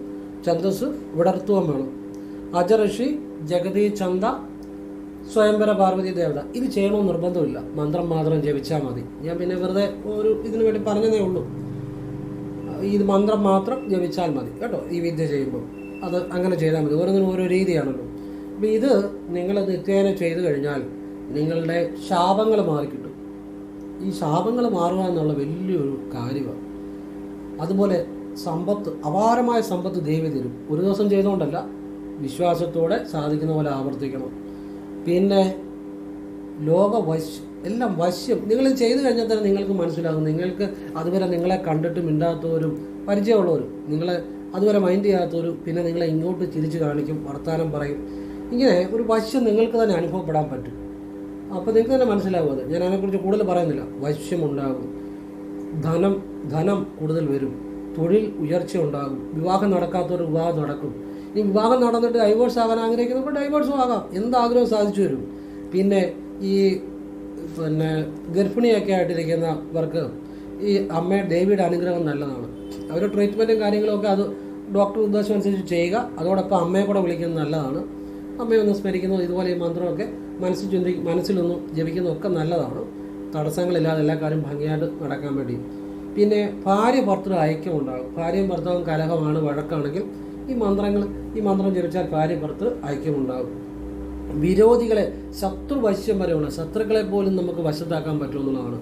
ഛന്ദസ് വിടർത്തുവം വേണം. അജ ഋഷി ജഗതി ചന്ത സ്വയംവര പാർവതി ദേവത. ഇത് ചെയ്യണമെന്ന് നിർബന്ധമില്ല, മന്ത്രം മാത്രം ജപിച്ചാൽ മതി. ഞാൻ പിന്നെ വെറുതെ ഒരു ഇതിനു വേണ്ടി പറഞ്ഞതേ ഉള്ളൂ. ഇത് മന്ത്രം മാത്രം ജപിച്ചാൽ മതി കേട്ടോ. ഈ വിദ്യ ചെയ്യുമ്പോൾ അത് അങ്ങനെ ചെയ്താൽ മതി. ഓരോന്നിനും ഓരോ രീതിയാണല്ലോ. അപ്പം ഇത് നിങ്ങൾ നിത്യേന ചെയ്തു കഴിഞ്ഞാൽ നിങ്ങളുടെ ശാപങ്ങൾ മാറിക്കിട്ടും. ഈ ശാപങ്ങൾ മാറുക എന്നുള്ള വലിയൊരു കാര്യമാണ്. അതുപോലെ സമ്പത്ത്, അപാരമായ സമ്പത്ത് ദേവി തരും. ഒരു ദിവസം ചെയ്തുകൊണ്ടല്ല, വിശ്വാസത്തോടെ സാധിക്കുന്ന പോലെ ആവർത്തിക്കണം. പിന്നെ ലോകവശ്യം, എല്ലാം വശ്യം നിങ്ങൾ ചെയ്തു കഴിഞ്ഞാൽ തന്നെ നിങ്ങൾക്ക് മനസ്സിലാകും. നിങ്ങൾക്ക് അതുവരെ നിങ്ങളെ കണ്ടിട്ട് മിണ്ടാത്തവരും പരിചയമുള്ളവരും, നിങ്ങളെ അതുവരെ മൈൻഡ് ചെയ്യാത്തവരും പിന്നെ നിങ്ങളെ ഇങ്ങോട്ട് ചിരിച്ച് കാണിക്കും, വർത്തമാനം പറയും. ഇങ്ങനെ ഒരു വശ്യം നിങ്ങൾക്ക് തന്നെ അനുഭവപ്പെടാൻ പറ്റും. അപ്പോൾ നിങ്ങൾക്ക് തന്നെ മനസ്സിലാകും അത്. ഞാൻ അതിനെക്കുറിച്ച് കൂടുതൽ പറയുന്നില്ല. വശ്യമുണ്ടാകും, ധനം കൂടുതൽ വരും, തൊഴിൽ ഉയർച്ച ഉണ്ടാകും, വിവാഹം നടക്കാത്തവർ വിവാഹം നടക്കും. ഈ വിവാഹം നടന്നിട്ട് ഡൈവേഴ്സ് ആകാൻ ആഗ്രഹിക്കുന്നവർക്ക് ഡൈവേഴ്സും ആകാം, എന്താഗ്രഹം സാധിച്ചു വരും. പിന്നെ ഈ ഗർഭിണിയൊക്കെ ആയിട്ടിരിക്കുന്നവർക്ക് ഈ ദേവിയുടെ അനുഗ്രഹം നല്ലതാണ്. അവർ ട്രീറ്റ്മെൻറ്റും കാര്യങ്ങളൊക്കെ അത് ഡോക്ടർ നിർദ്ദേശം അനുസരിച്ച് ചെയ്യുക. അതോടൊപ്പം അമ്മയെ കൂടെ വിളിക്കുന്നത് നല്ലതാണ്. അമ്മയൊന്ന് സ്മരിക്കുന്നു, ഇതുപോലെ ഈ മന്ത്രമൊക്കെ മനസ്സിലൊന്നും ജപിക്കുന്നതൊക്കെ നല്ലതാണ്. തടസ്സങ്ങളില്ലാതെ എല്ലാ കാര്യം ഭംഗിയായിട്ട് നടക്കാൻ വേണ്ടി. പിന്നെ ഭാര്യ ഭർത്തൃ ഐക്യം ഉണ്ടാകും. ഭാര്യയും ഭർത്താവും കലഹമാണ്, വഴക്കാണെങ്കിൽ ഈ മന്ത്രം ജപിച്ചാൽ ഭാര്യ ഭർത്തൃ ഐക്യമുണ്ടാകും. വിരോധികളെ, ശത്രുവശ്യം വരെയുള്ള ശത്രുക്കളെ പോലും നമുക്ക് വശത്താക്കാൻ പറ്റുമെന്നുള്ളതാണ്.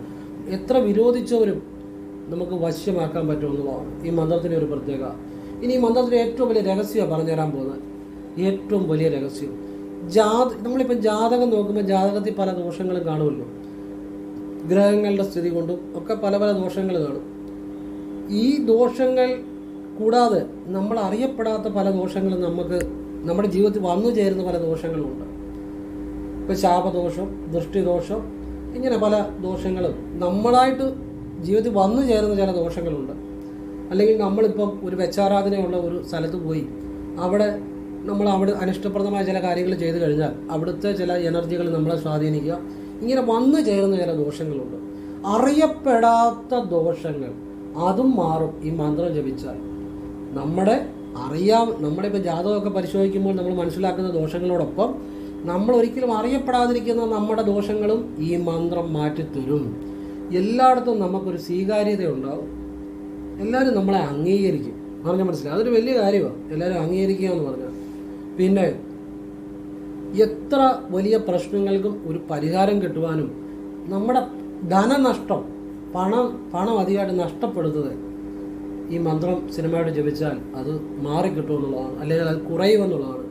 എത്ര വിരോധിച്ചവരും നമുക്ക് വശ്യമാക്കാൻ പറ്റുമെന്നുള്ളതാണ് ഈ മന്ത്രത്തിൻ്റെ ഒരു പ്രത്യേകത. ഇനി ഈ മന്ത്രത്തിൻ്റെ ഏറ്റവും വലിയ രഹസ്യമാണ് പറഞ്ഞുതരാൻ പോകുന്നത്. ഏറ്റവും വലിയ രഹസ്യം, നമ്മളിപ്പോൾ ജാതകം നോക്കുമ്പോൾ ജാതകത്തിൽ പല ദോഷങ്ങളും കാണുമല്ലോ. ഗ്രഹങ്ങളുടെ സ്ഥിതി കൊണ്ടും ഒക്കെ പല പല ദോഷങ്ങൾ കാണും. ഈ ദോഷങ്ങൾ കൂടാതെ നമ്മൾ അറിയപ്പെടാത്ത പല ദോഷങ്ങളും നമുക്ക് നമ്മുടെ ജീവിതത്തിൽ വന്നു ചേരുന്ന പല ദോഷങ്ങളുമുണ്ട്. ഇപ്പോൾ ശാപദോഷം, ദൃഷ്ടിദോഷം, ഇങ്ങനെ പല ദോഷങ്ങളും നമ്മളായിട്ട് ജീവിതത്തിൽ വന്നു ചേരുന്ന ചില ദോഷങ്ങളുണ്ട്. അല്ലെങ്കിൽ നമ്മളിപ്പം ഒരു വെച്ചാരാധനയുള്ള ഒരു സ്ഥലത്ത് പോയി അവിടെ അനിഷ്ടപ്രദമായ ചില കാര്യങ്ങൾ ചെയ്തു കഴിഞ്ഞാൽ അവിടുത്തെ ചില എനർജികൾ നമ്മളെ സ്വാധീനിക്കുക. ഇങ്ങനെ വന്നു ചേരുന്ന ചില ദോഷങ്ങളുണ്ട്. അറിയപ്പെടാത്ത ദോഷങ്ങൾ അതും മാറും ഈ മന്ത്രം ജപിച്ചാൽ. നമ്മളിപ്പോൾ ജാതകമൊക്കെ പരിശോധിക്കുമ്പോൾ നമ്മൾ മനസ്സിലാക്കുന്ന ദോഷങ്ങളോടൊപ്പം നമ്മൾ ഒരിക്കലും അറിയപ്പെടാതിരിക്കുന്ന നമ്മുടെ ദോഷങ്ങളും ഈ മന്ത്രം മാറ്റിത്തരും. എല്ലായിടത്തും നമുക്കൊരു സ്വീകാര്യത ഉണ്ടാവും. എല്ലാവരും നമ്മളെ അംഗീകരിക്കും. പറഞ്ഞാൽ മനസ്സിലാവും. അതൊരു വലിയ കാര്യമാണ്, എല്ലാവരും അംഗീകരിക്കുക എന്ന് പറഞ്ഞാൽ. പിന്നെ എത്ര വലിയ പ്രശ്നങ്ങൾക്കും ഒരു പരിഹാരം കിട്ടുവാനും നമ്മുടെ ധനനഷ്ടം, പണം അധികമായിട്ട് നഷ്ടപ്പെടുന്നത് ഈ മന്ത്രം സിനിമയോട് ജപിച്ചാൽ അത് മാറിക്കിട്ടുമെന്നുള്ളതാണ്. അല്ലെങ്കിൽ അത് കുറയുമെന്നുള്ളതാണ്.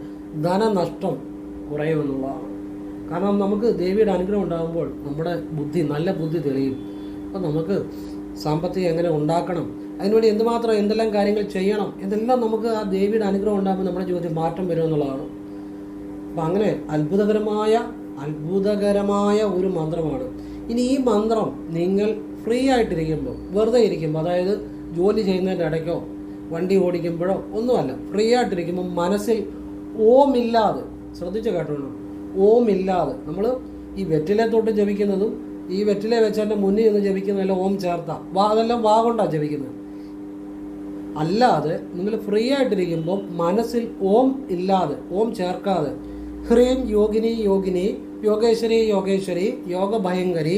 ധനനഷ്ടം കുറയുമെന്നുള്ളതാണ്. കാരണം നമുക്ക് ദേവിയുടെ അനുഗ്രഹം ഉണ്ടാകുമ്പോൾ നമ്മുടെ നല്ല ബുദ്ധി തെളിയും. അപ്പം നമുക്ക് സാമ്പത്തികം എങ്ങനെ ഉണ്ടാക്കണം, അതിനുവേണ്ടി എന്തെല്ലാം കാര്യങ്ങൾ ചെയ്യണം, ഇതെല്ലാം നമുക്ക് ആ ദേവിയുടെ അനുഗ്രഹം ഉണ്ടാകുമ്പോൾ നമ്മുടെ ജീവിതത്തിൽ മാറ്റം വരുമെന്നുള്ളതാണ്. അപ്പം അങ്ങനെ അത്ഭുതകരമായ ഒരു മന്ത്രമാണ്. ഇനി ഈ മന്ത്രം നിങ്ങൾ ഫ്രീ ആയിട്ടിരിക്കുമ്പോൾ, വെറുതെ ഇരിക്കുമ്പോൾ, അതായത് ജോലി ചെയ്യുന്നതിൻ്റെ ഇടയ്ക്കോ വണ്ടി ഓടിക്കുമ്പോഴോ ഒന്നുമല്ല, ഫ്രീ ആയിട്ടിരിക്കുമ്പോൾ മനസ്സിൽ ഓം ഇല്ലാതെ, ശ്രദ്ധിച്ച് കേട്ടോളൂ, ഓം ഇല്ലാതെ നമ്മൾ ഈ വെറ്റിലെ തൊട്ട് ജപിക്കുന്നതും ഈ വെറ്റിലെ വെച്ചതിൻ്റെ മുന്നിൽ നിന്ന് ജപിക്കുന്നതെല്ലാം ഓം ചേർത്താം. അതെല്ലാം വാ കൊണ്ടാണ് ജപിക്കുന്നത്. അല്ലാതെ നിങ്ങൾ ഫ്രീ ആയിട്ടിരിക്കുമ്പോൾ മനസ്സിൽ ഓം ഇല്ലാതെ, ഓം ചേർക്കാതെ, ഹ്രീം യോഗിനി യോഗിനി, യോഗേശ്വരി യോഗേശ്വരി, യോഗഭയങ്കരി,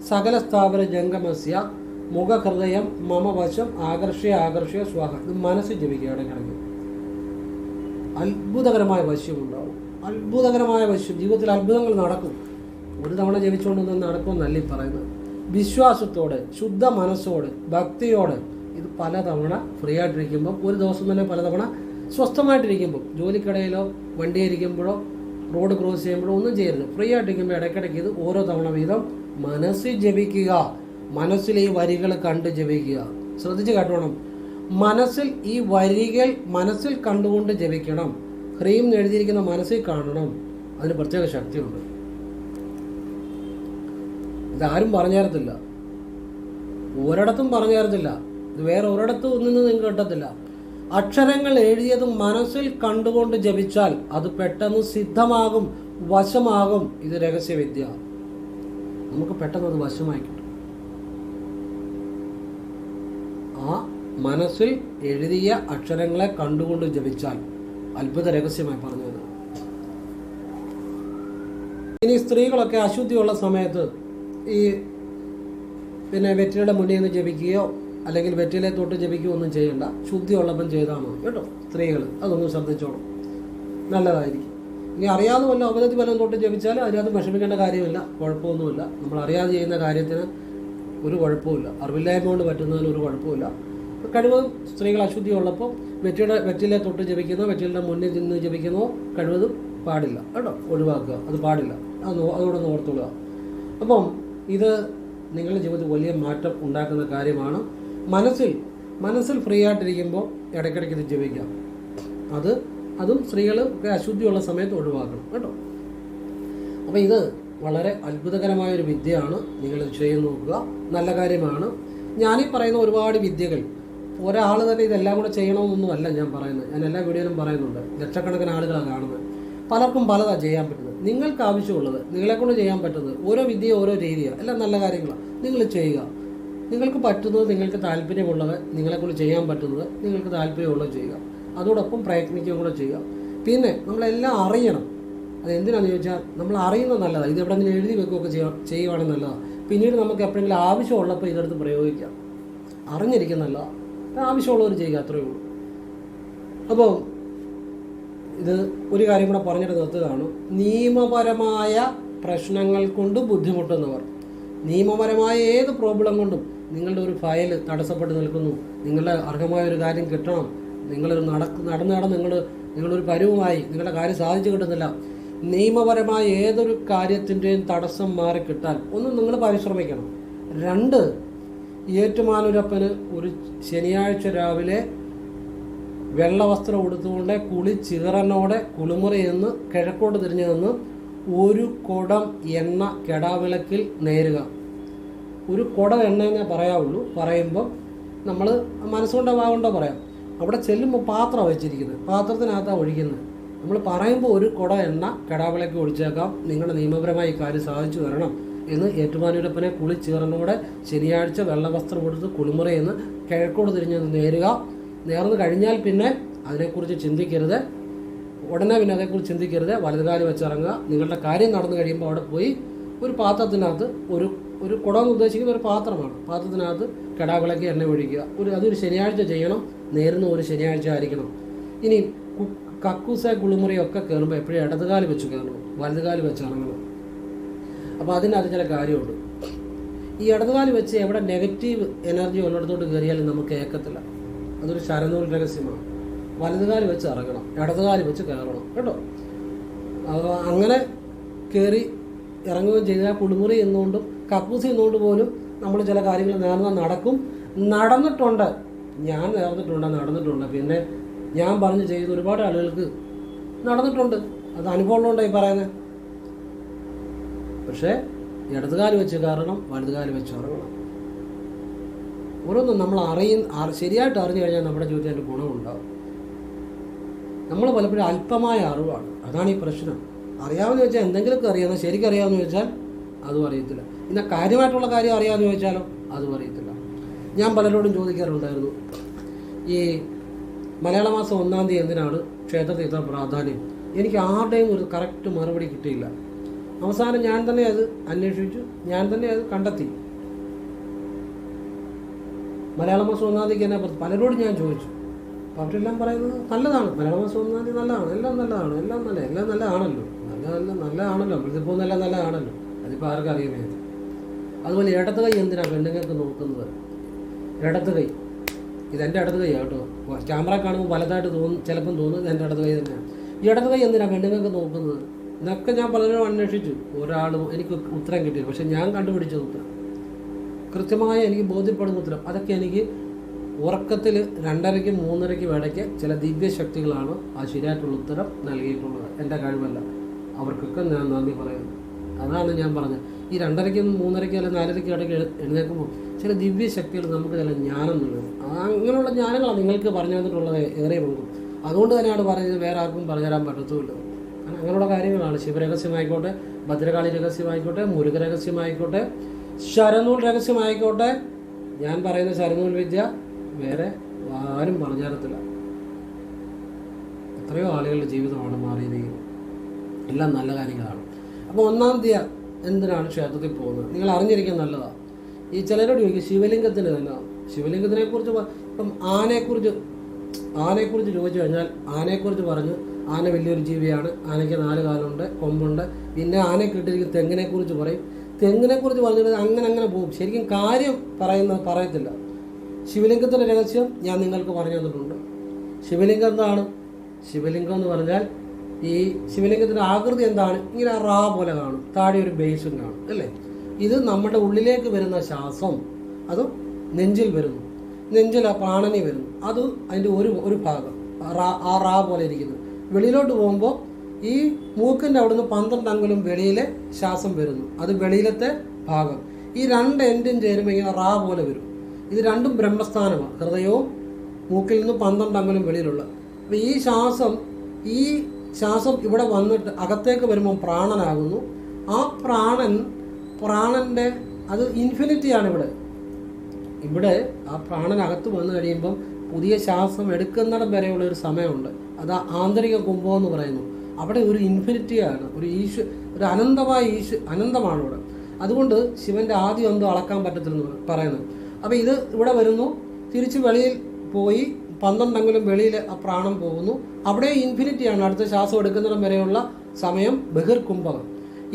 സകല സ്ഥാപന ജംഗമസ്യ, മുഖഹൃദയം മമ വശം, ആകർഷ്യ സ്വാഹ. ഇത് മനസ്സിൽ ജപിക്കുക ഇടയ്ക്കിടയ്ക്ക്. അത്ഭുതകരമായ വശ്യമുണ്ടാവും. അത്ഭുതകരമായ വശ്യം, ജീവിതത്തിൽ അത്ഭുതങ്ങൾ നടക്കും. ഒരു തവണ ജപിച്ചുകൊണ്ടൊന്നും നടക്കുമെന്നല്ല ഈ പറയുന്നത്. വിശ്വാസത്തോടെ, ശുദ്ധ മനസ്സോടെ, ഭക്തിയോടെ ഇത് പലതവണ ഫ്രീ ആയിട്ടിരിക്കുമ്പോൾ, ഒരു ദിവസം തന്നെ പലതവണ സ്വസ്ഥമായിട്ടിരിക്കുമ്പോൾ, ജോലിക്കിടയിലോ വണ്ടിയിരിക്കുമ്പോഴോ റോഡ് ക്രോസ് ചെയ്യുമ്പോഴോ ഒന്നും ചെയ്യരുത്. ഫ്രീ ആയിട്ടിരിക്കുമ്പോൾ ഇടയ്ക്കിടയ്ക്ക് ഇത് ഓരോ തവണ വീതം മനസ്സിൽ ജപിക്കുക. മനസ്സിൽ ഈ വരികൾ കണ്ട് ജപിക്കുക. ശ്രദ്ധിച്ച് കേട്ടോണം. മനസ്സിൽ ഈ വരികൾ മനസ്സിൽ കണ്ടുകൊണ്ട് ജപിക്കണം. ഹ്രീം എഴുതിയിരിക്കുന്ന മനസ്സിൽ കാണണം. അതിന് പ്രത്യേക ശക്തിയുണ്ട്. ഇതാരും പറഞ്ഞു തരത്തില്ല. ഒരിടത്തും പറഞ്ഞു തരത്തില്ല, ഇത് വേറെ ഒരിടത്തും ഒന്നും നിങ്ങൾക്ക് കിട്ടത്തില്ല. അക്ഷരങ്ങൾ എഴുതിയത് മനസ്സിൽ കണ്ടുകൊണ്ട് ജപിച്ചാൽ അത് പെട്ടെന്ന് സിദ്ധമാകും, വശമാകും. ഇത് രഹസ്യവിദ്യ. നമുക്ക് പെട്ടെന്ന് അത് വശമായി കിട്ടും. ആ മനസ്സിൽ എഴുതിയ അക്ഷരങ്ങളെ കണ്ടുകൊണ്ട് ജപിച്ചാൽ അത്ഭുത രഹസ്യമായി പറഞ്ഞു തരുന്നത്. ഇനി സ്ത്രീകളൊക്കെ അശുദ്ധിയുള്ള സമയത്ത് ഈ വെറ്റിലയുടെ മുന്നിൽ നിന്ന് ജപിക്കുകയോ അല്ലെങ്കിൽ വെറ്റിലെ തൊട്ട് ജപിക്കുകയോ ഒന്നും ചെയ്യണ്ട. ശുദ്ധിയുള്ളപ്പം ചെയ്താൽ മതി കേട്ടോ. സ്ത്രീകൾ അതൊന്നും ശ്രദ്ധിച്ചോളും, നല്ലതായിരിക്കും. ഇനി അറിയാതെ വല്ല അവധി വല്ലതും തൊട്ട് ജപിച്ചാൽ അതിനകത്ത് വിഷമിക്കേണ്ട കാര്യമില്ല, കുഴപ്പമൊന്നുമില്ല. നമ്മൾ അറിയാതെ ചെയ്യുന്ന കാര്യത്തിന് ഒരു കുഴപ്പമില്ല, അറിവില്ലായ്മ കൊണ്ട് പറ്റുന്നതിന് ഒരു കുഴപ്പമില്ല. കഴിവതും സ്ത്രീകൾ അശുദ്ധിയുള്ളപ്പോൾ വെറ്റിലെ തൊട്ട് ജപിക്കുന്നോ വെറ്റിലിൻ്റെ മുന്നിൽ നിന്ന് ജപിക്കുന്നോ കഴിവതും പാടില്ല കേട്ടോ, ഒഴിവാക്കുക. അത് പാടില്ല, അതോടെ ഓർത്തുകൊള്ളുക. അപ്പം ഇത് നിങ്ങളുടെ ജീവിതത്തിൽ വലിയ മാറ്റം ഉണ്ടാക്കുന്ന കാര്യമാണ്. മനസ്സിൽ ഫ്രീ ആയിട്ടിരിക്കുമ്പോൾ ഇടയ്ക്കിടയ്ക്ക് ഇത് ജപിക്കാം. അതും സ്ത്രീകൾ അശുദ്ധിയുള്ള സമയത്ത് ഒഴിവാക്കണം കേട്ടോ. അപ്പം ഇത് വളരെ അത്ഭുതകരമായൊരു വിദ്യയാണ്. നിങ്ങൾ ചെയ്ത് നോക്കുക, നല്ല കാര്യമാണ്. ഞാനീ പറയുന്ന ഒരുപാട് വിദ്യകൾ ഒരാൾ തന്നെ ഇതെല്ലാം കൂടെ ചെയ്യണമെന്നൊന്നുമല്ല ഞാൻ പറയുന്നത്. ഞാൻ എല്ലാ വീഡിയോയിലും പറയുന്നുണ്ട്. ലക്ഷക്കണക്കിന് ആളുകളാണ് കാണുന്നത്. പലർക്കും പലതാണ് ചെയ്യാൻ പറ്റുന്നത്. നിങ്ങൾക്ക് ആവശ്യമുള്ളത്, നിങ്ങളെക്കൊണ്ട് ചെയ്യാൻ പറ്റുന്നത്, ഓരോ വിദ്യ ഓരോ രീതിയാണ്, എല്ലാം നല്ല കാര്യങ്ങളാണ്. നിങ്ങൾ ചെയ്യുക. നിങ്ങൾക്ക് പറ്റുന്നത്, നിങ്ങൾക്ക് താല്പര്യമുള്ളത്, നിങ്ങളെക്കൊണ്ട് ചെയ്യാൻ പറ്റുന്നത്, നിങ്ങൾക്ക് താല്പര്യമുള്ളത് ചെയ്യുക. അതോടൊപ്പം പ്രയത്നിക്കുകയും കൂടെ ചെയ്യുക. പിന്നെ നമ്മളെല്ലാം അറിയണം. അതെന്തിനാണെന്ന് ചോദിച്ചാൽ നമ്മൾ അറിയുന്നത് നല്ലതാണ്. ഇത് എവിടെയെങ്കിലും എഴുതി വെക്കുകയൊക്കെ ചെയ്യുവാണെങ്കിൽ നല്ലതാണ്. പിന്നീട് നമുക്ക് എപ്പോഴെങ്കിലും ആവശ്യമുള്ളപ്പോൾ ഇതെടുത്ത് പ്രയോഗിക്കാം. അറിഞ്ഞിരിക്കുന്നല്ല, ആവശ്യമുള്ളവർ ചെയ്യുക, അത്രയേ ഉള്ളൂ. അപ്പോൾ ഇത് ഒരു കാര്യം കൂടെ പറഞ്ഞിട്ട് നിർത്തുകയാണ്. നിയമപരമായ പ്രശ്നങ്ങൾ കൊണ്ട് ബുദ്ധിമുട്ടുന്നവർ, നിയമപരമായ ഏത് പ്രോബ്ലം കൊണ്ടും നിങ്ങളുടെ ഒരു ഫയൽ തടസ്സപ്പെട്ട് നിൽക്കുന്നു, നിങ്ങളുടെ അർഹമായ ഒരു കാര്യം കിട്ടണം, നിങ്ങളൊരു നിങ്ങളൊരു പരുവമായി നിങ്ങളുടെ കാര്യം സാധിച്ചു കിട്ടുന്നില്ല, നിയമപരമായ ഏതൊരു കാര്യത്തിൻ്റെയും തടസ്സം മാറി കിട്ടാൻ ഒന്ന് നിങ്ങൾ പരിശ്രമിക്കണം. 2, ഏറ്റുമാനൂരപ്പന് ഒരു ശനിയാഴ്ച രാവിലെ വെള്ളവസ്ത്രം ഉടുത്തുകൊണ്ട് കുളിച്ചിറനോടെ കുളിമുറി എന്ന് കിഴക്കോട്ട് തിരിഞ്ഞു നിന്ന് ഒരു കുടം എണ്ണ കെടാവിളക്കിൽ നേരുക. ഒരു കുടം എണ്ണ എന്നേ പറയാവുള്ളൂ. പറയുമ്പോൾ നമ്മൾ മനസ്സുകൊണ്ടോ വാഗുകൊണ്ടോ പറയാം. അവിടെ ചെല്ലുമ്പോൾ പാത്രം വെച്ചിരിക്കുന്നത്, പാത്രത്തിനകത്താണ് ഒഴിക്കുന്നത്. നമ്മൾ പറയുമ്പോൾ ഒരു കുടം എണ്ണ കെടാവിളക്ക് ഒഴിച്ചേക്കാം, നിങ്ങളുടെ നിയമപരമായി കാര്യം സാധിച്ചു തരണം എന്ന് ഏറ്റുമാനൂരപ്പനെ കുളിച്ചീറനോടെ ശനിയാഴ്ച വെള്ളവസ്ത്രം കൊടുത്ത് കുളിമുറി എന്ന് കിഴക്കോട് തിരിഞ്ഞ് നേരുക. നേർന്ന് കഴിഞ്ഞാൽ പിന്നെ അതിനെക്കുറിച്ച് ചിന്തിക്കരുത്, ഉടനെ പിന്നെ അതേക്കുറിച്ച് ചിന്തിക്കരുത്. വലതുകാലി വെച്ചിറങ്ങുക. നിങ്ങളുടെ കാര്യം നടന്നു കഴിയുമ്പോൾ അവിടെ പോയി ഒരു പാത്രത്തിനകത്ത് ഒരു കുടം ഉദ്ദേശിക്കുന്ന ഒരു പാത്രമാണ്, പാത്രത്തിനകത്ത് കെടാവിളക്ക് എണ്ണ ഒഴിക്കുക. അതൊരു ശനിയാഴ്ച ചെയ്യണം. നേരുന്ന ഒരു ശനിയാഴ്ച ആയിരിക്കണം. ഇനി കക്കൂസ കുളിമുറിയൊക്കെ കയറുമ്പോൾ എപ്പോഴും ഇടതുകാലി വെച്ച് കയറണം, വലതുകാലി വെച്ച് ഇറങ്ങണം. അപ്പോൾ അതിനകത്ത് ചില കാര്യമുണ്ട്. ഈ ഇടതുകാലി വെച്ച് എവിടെ നെഗറ്റീവ് എനർജി ഉള്ളിടത്തോട്ട് കയറിയാലും നമുക്ക് ഏക്കത്തില്ല. അതൊരു ശരനൂൽ രഹസ്യമാണ്. വലതുകാലി വെച്ച് ഇറങ്ങണം, ഇടതുകാലി വെച്ച് കയറണം കേട്ടോ. അങ്ങനെ കയറി ഇറങ്ങുകയും ചെയ്താൽ കുളിമുറി എന്നുകൊണ്ടും കക്കൂസി എന്നുകൊണ്ട് പോലും നമ്മൾ ചില കാര്യങ്ങൾ നടക്കും. നടന്നിട്ടുണ്ട്, ഞാൻ നടന്നിട്ടുണ്ട്. പിന്നെ ഞാൻ പറഞ്ഞ് ചെയ്ത് ഒരുപാട് ആളുകൾക്ക് നടന്നിട്ടുണ്ട്. അത് അനുഭവമുള്ളതുകൊണ്ടായി പറയുന്നത്. പക്ഷേ ഇടതുകാലി വെച്ച് കയറണം, വലതുകാലി വെച്ച് ഇറങ്ങണം. ഓരോന്നും നമ്മൾ ശരിയായിട്ട് അറിഞ്ഞു കഴിഞ്ഞാൽ നമ്മുടെ ജീവിതത്തിൽ അതിൻ്റെ ഗുണമുണ്ടാകും. നമ്മൾ പലപ്പോഴും അല്പമായ അറിവാണ്, അതാണ് ഈ പ്രശ്നം. അറിയാമെന്ന് ചോദിച്ചാൽ എന്തെങ്കിലുമൊക്കെ അറിയാമെന്ന്, ശരിക്കും അറിയാമെന്ന് ചോദിച്ചാൽ അതും അറിയത്തില്ല. ഇന്ന കാര്യമായിട്ടുള്ള കാര്യം അറിയാമെന്ന് ചോദിച്ചാലോ അതും അറിയത്തില്ല. ഞാൻ പലരോടും ചോദിക്കാറുണ്ടായിരുന്നു, ഈ മലയാള മാസം 1-ാം തീയതി എന്തിനാണ് ക്ഷേത്രത്തിൽ ഇത്ര പ്രാധാന്യം? എനിക്ക് ആരുടെയും ഒരു കറക്റ്റ് മറുപടി കിട്ടിയില്ല. അവസാനം ഞാൻ തന്നെ അത് അന്വേഷിച്ചു, ഞാൻ തന്നെ അത് കണ്ടെത്തി. മലയാള മാസം 1-ാം തീയതിക്ക് തന്നെ പലരോടും ഞാൻ ചോദിച്ചു. അപ്പോൾ അവരെല്ലാം പറയുന്നത് നല്ലതാണ്, മലയാള മാസം 1-ാം തീയതി നല്ലതാണ്, എല്ലാം നല്ലതാണല്ലോ, നല്ലതാണല്ലോ, പ്രതിപ്പോൾ നല്ലതാണല്ലോ. അതിപ്പോൾ ആർക്കും അറിയുമേ. അതുപോലെ ഇടത് കൈ എന്തിനാണ് പെണ്ണുങ്ങൾക്ക് നോക്കുന്നത്? ഇടത് കൈ, ഇതെൻ്റെ ഇടത് കൈ കേട്ടോ. ക്യാമറ കാണുമ്പോൾ വലതായിട്ട് ചിലപ്പം തോന്നും ഇതെൻ്റെ ഇടത് കൈ തന്നെയാണ്. ഈ ഇടത് കൈ എന്തിനാണ് പെണ്ണുങ്ങൾക്ക് നോക്കുന്നത്? ഇതൊക്കെ ഞാൻ പലരും അന്വേഷിച്ചു, ഒരാളും എനിക്ക് ഉത്തരം കിട്ടിയില്ല. പക്ഷെ ഞാൻ കണ്ടുപിടിച്ചത് ഉത്തരം, കൃത്യമായ എനിക്ക് ബോധ്യപ്പെടുന്ന ഉത്തരം, അതൊക്കെ എനിക്ക് ഉറക്കത്തിൽ 2:30-ക്കും 3:30-ക്കും ഇടയ്ക്ക് ചില ദിവ്യശക്തികളാണ് ആ ശരിയായിട്ടുള്ള ഉത്തരം നൽകിയിട്ടുള്ളത്. എൻ്റെ കഴിവല്ല. അവർക്കൊക്കെ ഞാൻ നന്ദി പറയുന്നു. അതാണ് ഞാൻ പറഞ്ഞത്. ഈ 2:30 3:30 അല്ലെങ്കിൽ 4:30 ഇടയ്ക്ക് എഴുന്നേൽക്കുമ്പോൾ ചില ദിവ്യശക്തികൾ നമുക്ക് ചില ജ്ഞാനം നൽകും. അങ്ങനെയുള്ള ജ്ഞാനങ്ങളാണ് നിങ്ങൾക്ക് പറഞ്ഞു തന്നിട്ടുള്ളത് ഏറെ പങ്കും. അതുകൊണ്ട് തന്നെയാണ് പറയുന്നത് വേറെ ആർക്കും പറഞ്ഞു തരാൻ പറ്റത്തുമില്ല. കാരണം അങ്ങനെയുള്ള കാര്യങ്ങളാണ്. ശിവരഹസ്യമായിക്കോട്ടെ, ഭദ്രകാളി രഹസ്യമായിക്കോട്ടെ, മുരുക രഹസ്യമായിക്കോട്ടെ, ശരനൂൽ രഹസ്യമായിക്കോട്ടെ, ഞാൻ പറയുന്ന ശരനൂൽ വിദ്യ വേറെ ആരും പറഞ്ഞു തരത്തില്ല. എത്രയോ ആളുകളുടെ ജീവിതമാണ് മാറിയിരിക്കുന്നത്. എല്ലാം നല്ല കാര്യങ്ങളാണ്. അപ്പോൾ 1-ാം തീയതി എന്തിനാണ് ക്ഷേത്രത്തിൽ പോകുന്നത് നിങ്ങൾ അറിഞ്ഞിരിക്കാൻ നല്ലതാണ്. ഈ ചിലരോട് ചോദിക്കും ശിവലിംഗത്തിന് തന്നെ. ശിവലിംഗത്തിനെ കുറിച്ച് ഇപ്പം ആനയെക്കുറിച്ച് ചോദിച്ചു കഴിഞ്ഞാൽ ആനയെക്കുറിച്ച് പറഞ്ഞു ആന വലിയൊരു ജീവിയാണ്, ആനയ്ക്ക് 4 കാലുണ്ട്, കൊമ്പുണ്ട്. പിന്നെ ആനയ്ക്ക് ഇട്ടിരിക്കുന്ന തെങ്ങിനെക്കുറിച്ച് പറയും. തെങ്ങിനെക്കുറിച്ച് പറഞ്ഞിട്ട് അങ്ങനെ പോകും. ശരിക്കും കാര്യം പറയത്തില്ല. ശിവലിംഗത്തിൻ്റെ രഹസ്യം ഞാൻ നിങ്ങൾക്ക് പറഞ്ഞു തന്നിട്ടുണ്ട്. ശിവലിംഗം എന്താണ്? ശിവലിംഗം എന്ന് പറഞ്ഞാൽ ഈ ശിവലിംഗത്തിൻ്റെ ആകൃതി എന്താണ്? ഇങ്ങനെ റാ പോലെ കാണും, താഴെ ഒരു ബേസും കാണും അല്ലേ. ഇത് നമ്മുടെ ഉള്ളിലേക്ക് വരുന്ന ശ്വാസം അത് നെഞ്ചിൽ വരുന്നു, നെഞ്ചിൽ ആ പ്രാണനി വരുന്നു. അത് അതിൻ്റെ ഒരു ഭാഗം ആ റാ പോലെ ഇരിക്കുന്നു. വെളിയിലോട്ട് പോകുമ്പോൾ ഈ മൂക്കിൻ്റെ അവിടുന്ന് 12 അങ്കുലം വെളിയിലെ ശ്വാസം വരുന്നു. അത് വെളിയിലത്തെ ഭാഗം. ഈ 2 എൻഡും ചേരുമ്പോൾ ഇങ്ങനെ റാ പോലെ വരും. ഇത് രണ്ടും ബ്രഹ്മസ്ഥാനമാണ്. ഹൃദയവും മൂക്കിൽ നിന്ന് 12 അങ്കുലം വെളിയിലുള്ള. അപ്പോൾ ഈ ശ്വാസം ഇവിടെ വന്നിട്ട് അകത്തേക്ക് വരുമ്പോൾ പ്രാണനാകുന്നു. ആ പ്രാണൻ്റെ അത് ഇൻഫിനിറ്റിയാണ്. ഇവിടെ ആ പ്രാണനകത്ത് വന്നു കഴിയുമ്പം പുതിയ ശ്വാസം എടുക്കുന്നിടം വരെയുള്ള ഒരു സമയമുണ്ട്. അത് ആന്തരിക കുംഭം എന്ന് പറയുന്നു. അവിടെ ഒരു ഇൻഫിനിറ്റിയാണ്, ഒരു അനന്തമാണ് ഇവിടെ. അതുകൊണ്ട് ശിവന്റെ ആദ്യം എന്തോ അളക്കാൻ പറ്റത്തില്ലെന്ന് പറയുന്നത്. അപ്പോൾ ഇത് ഇവിടെ വരുന്നു, തിരിച്ച് വെളിയിൽ പോയി 12 അങ്കുലം വെളിയിൽ ആ പ്രാണം പോകുന്നു. അവിടെ ഇൻഫിനിറ്റിയാണ്, അടുത്ത ശ്വാസം എടുക്കുന്നിടം വരെയുള്ള സമയം ബഹിർകുംഭം.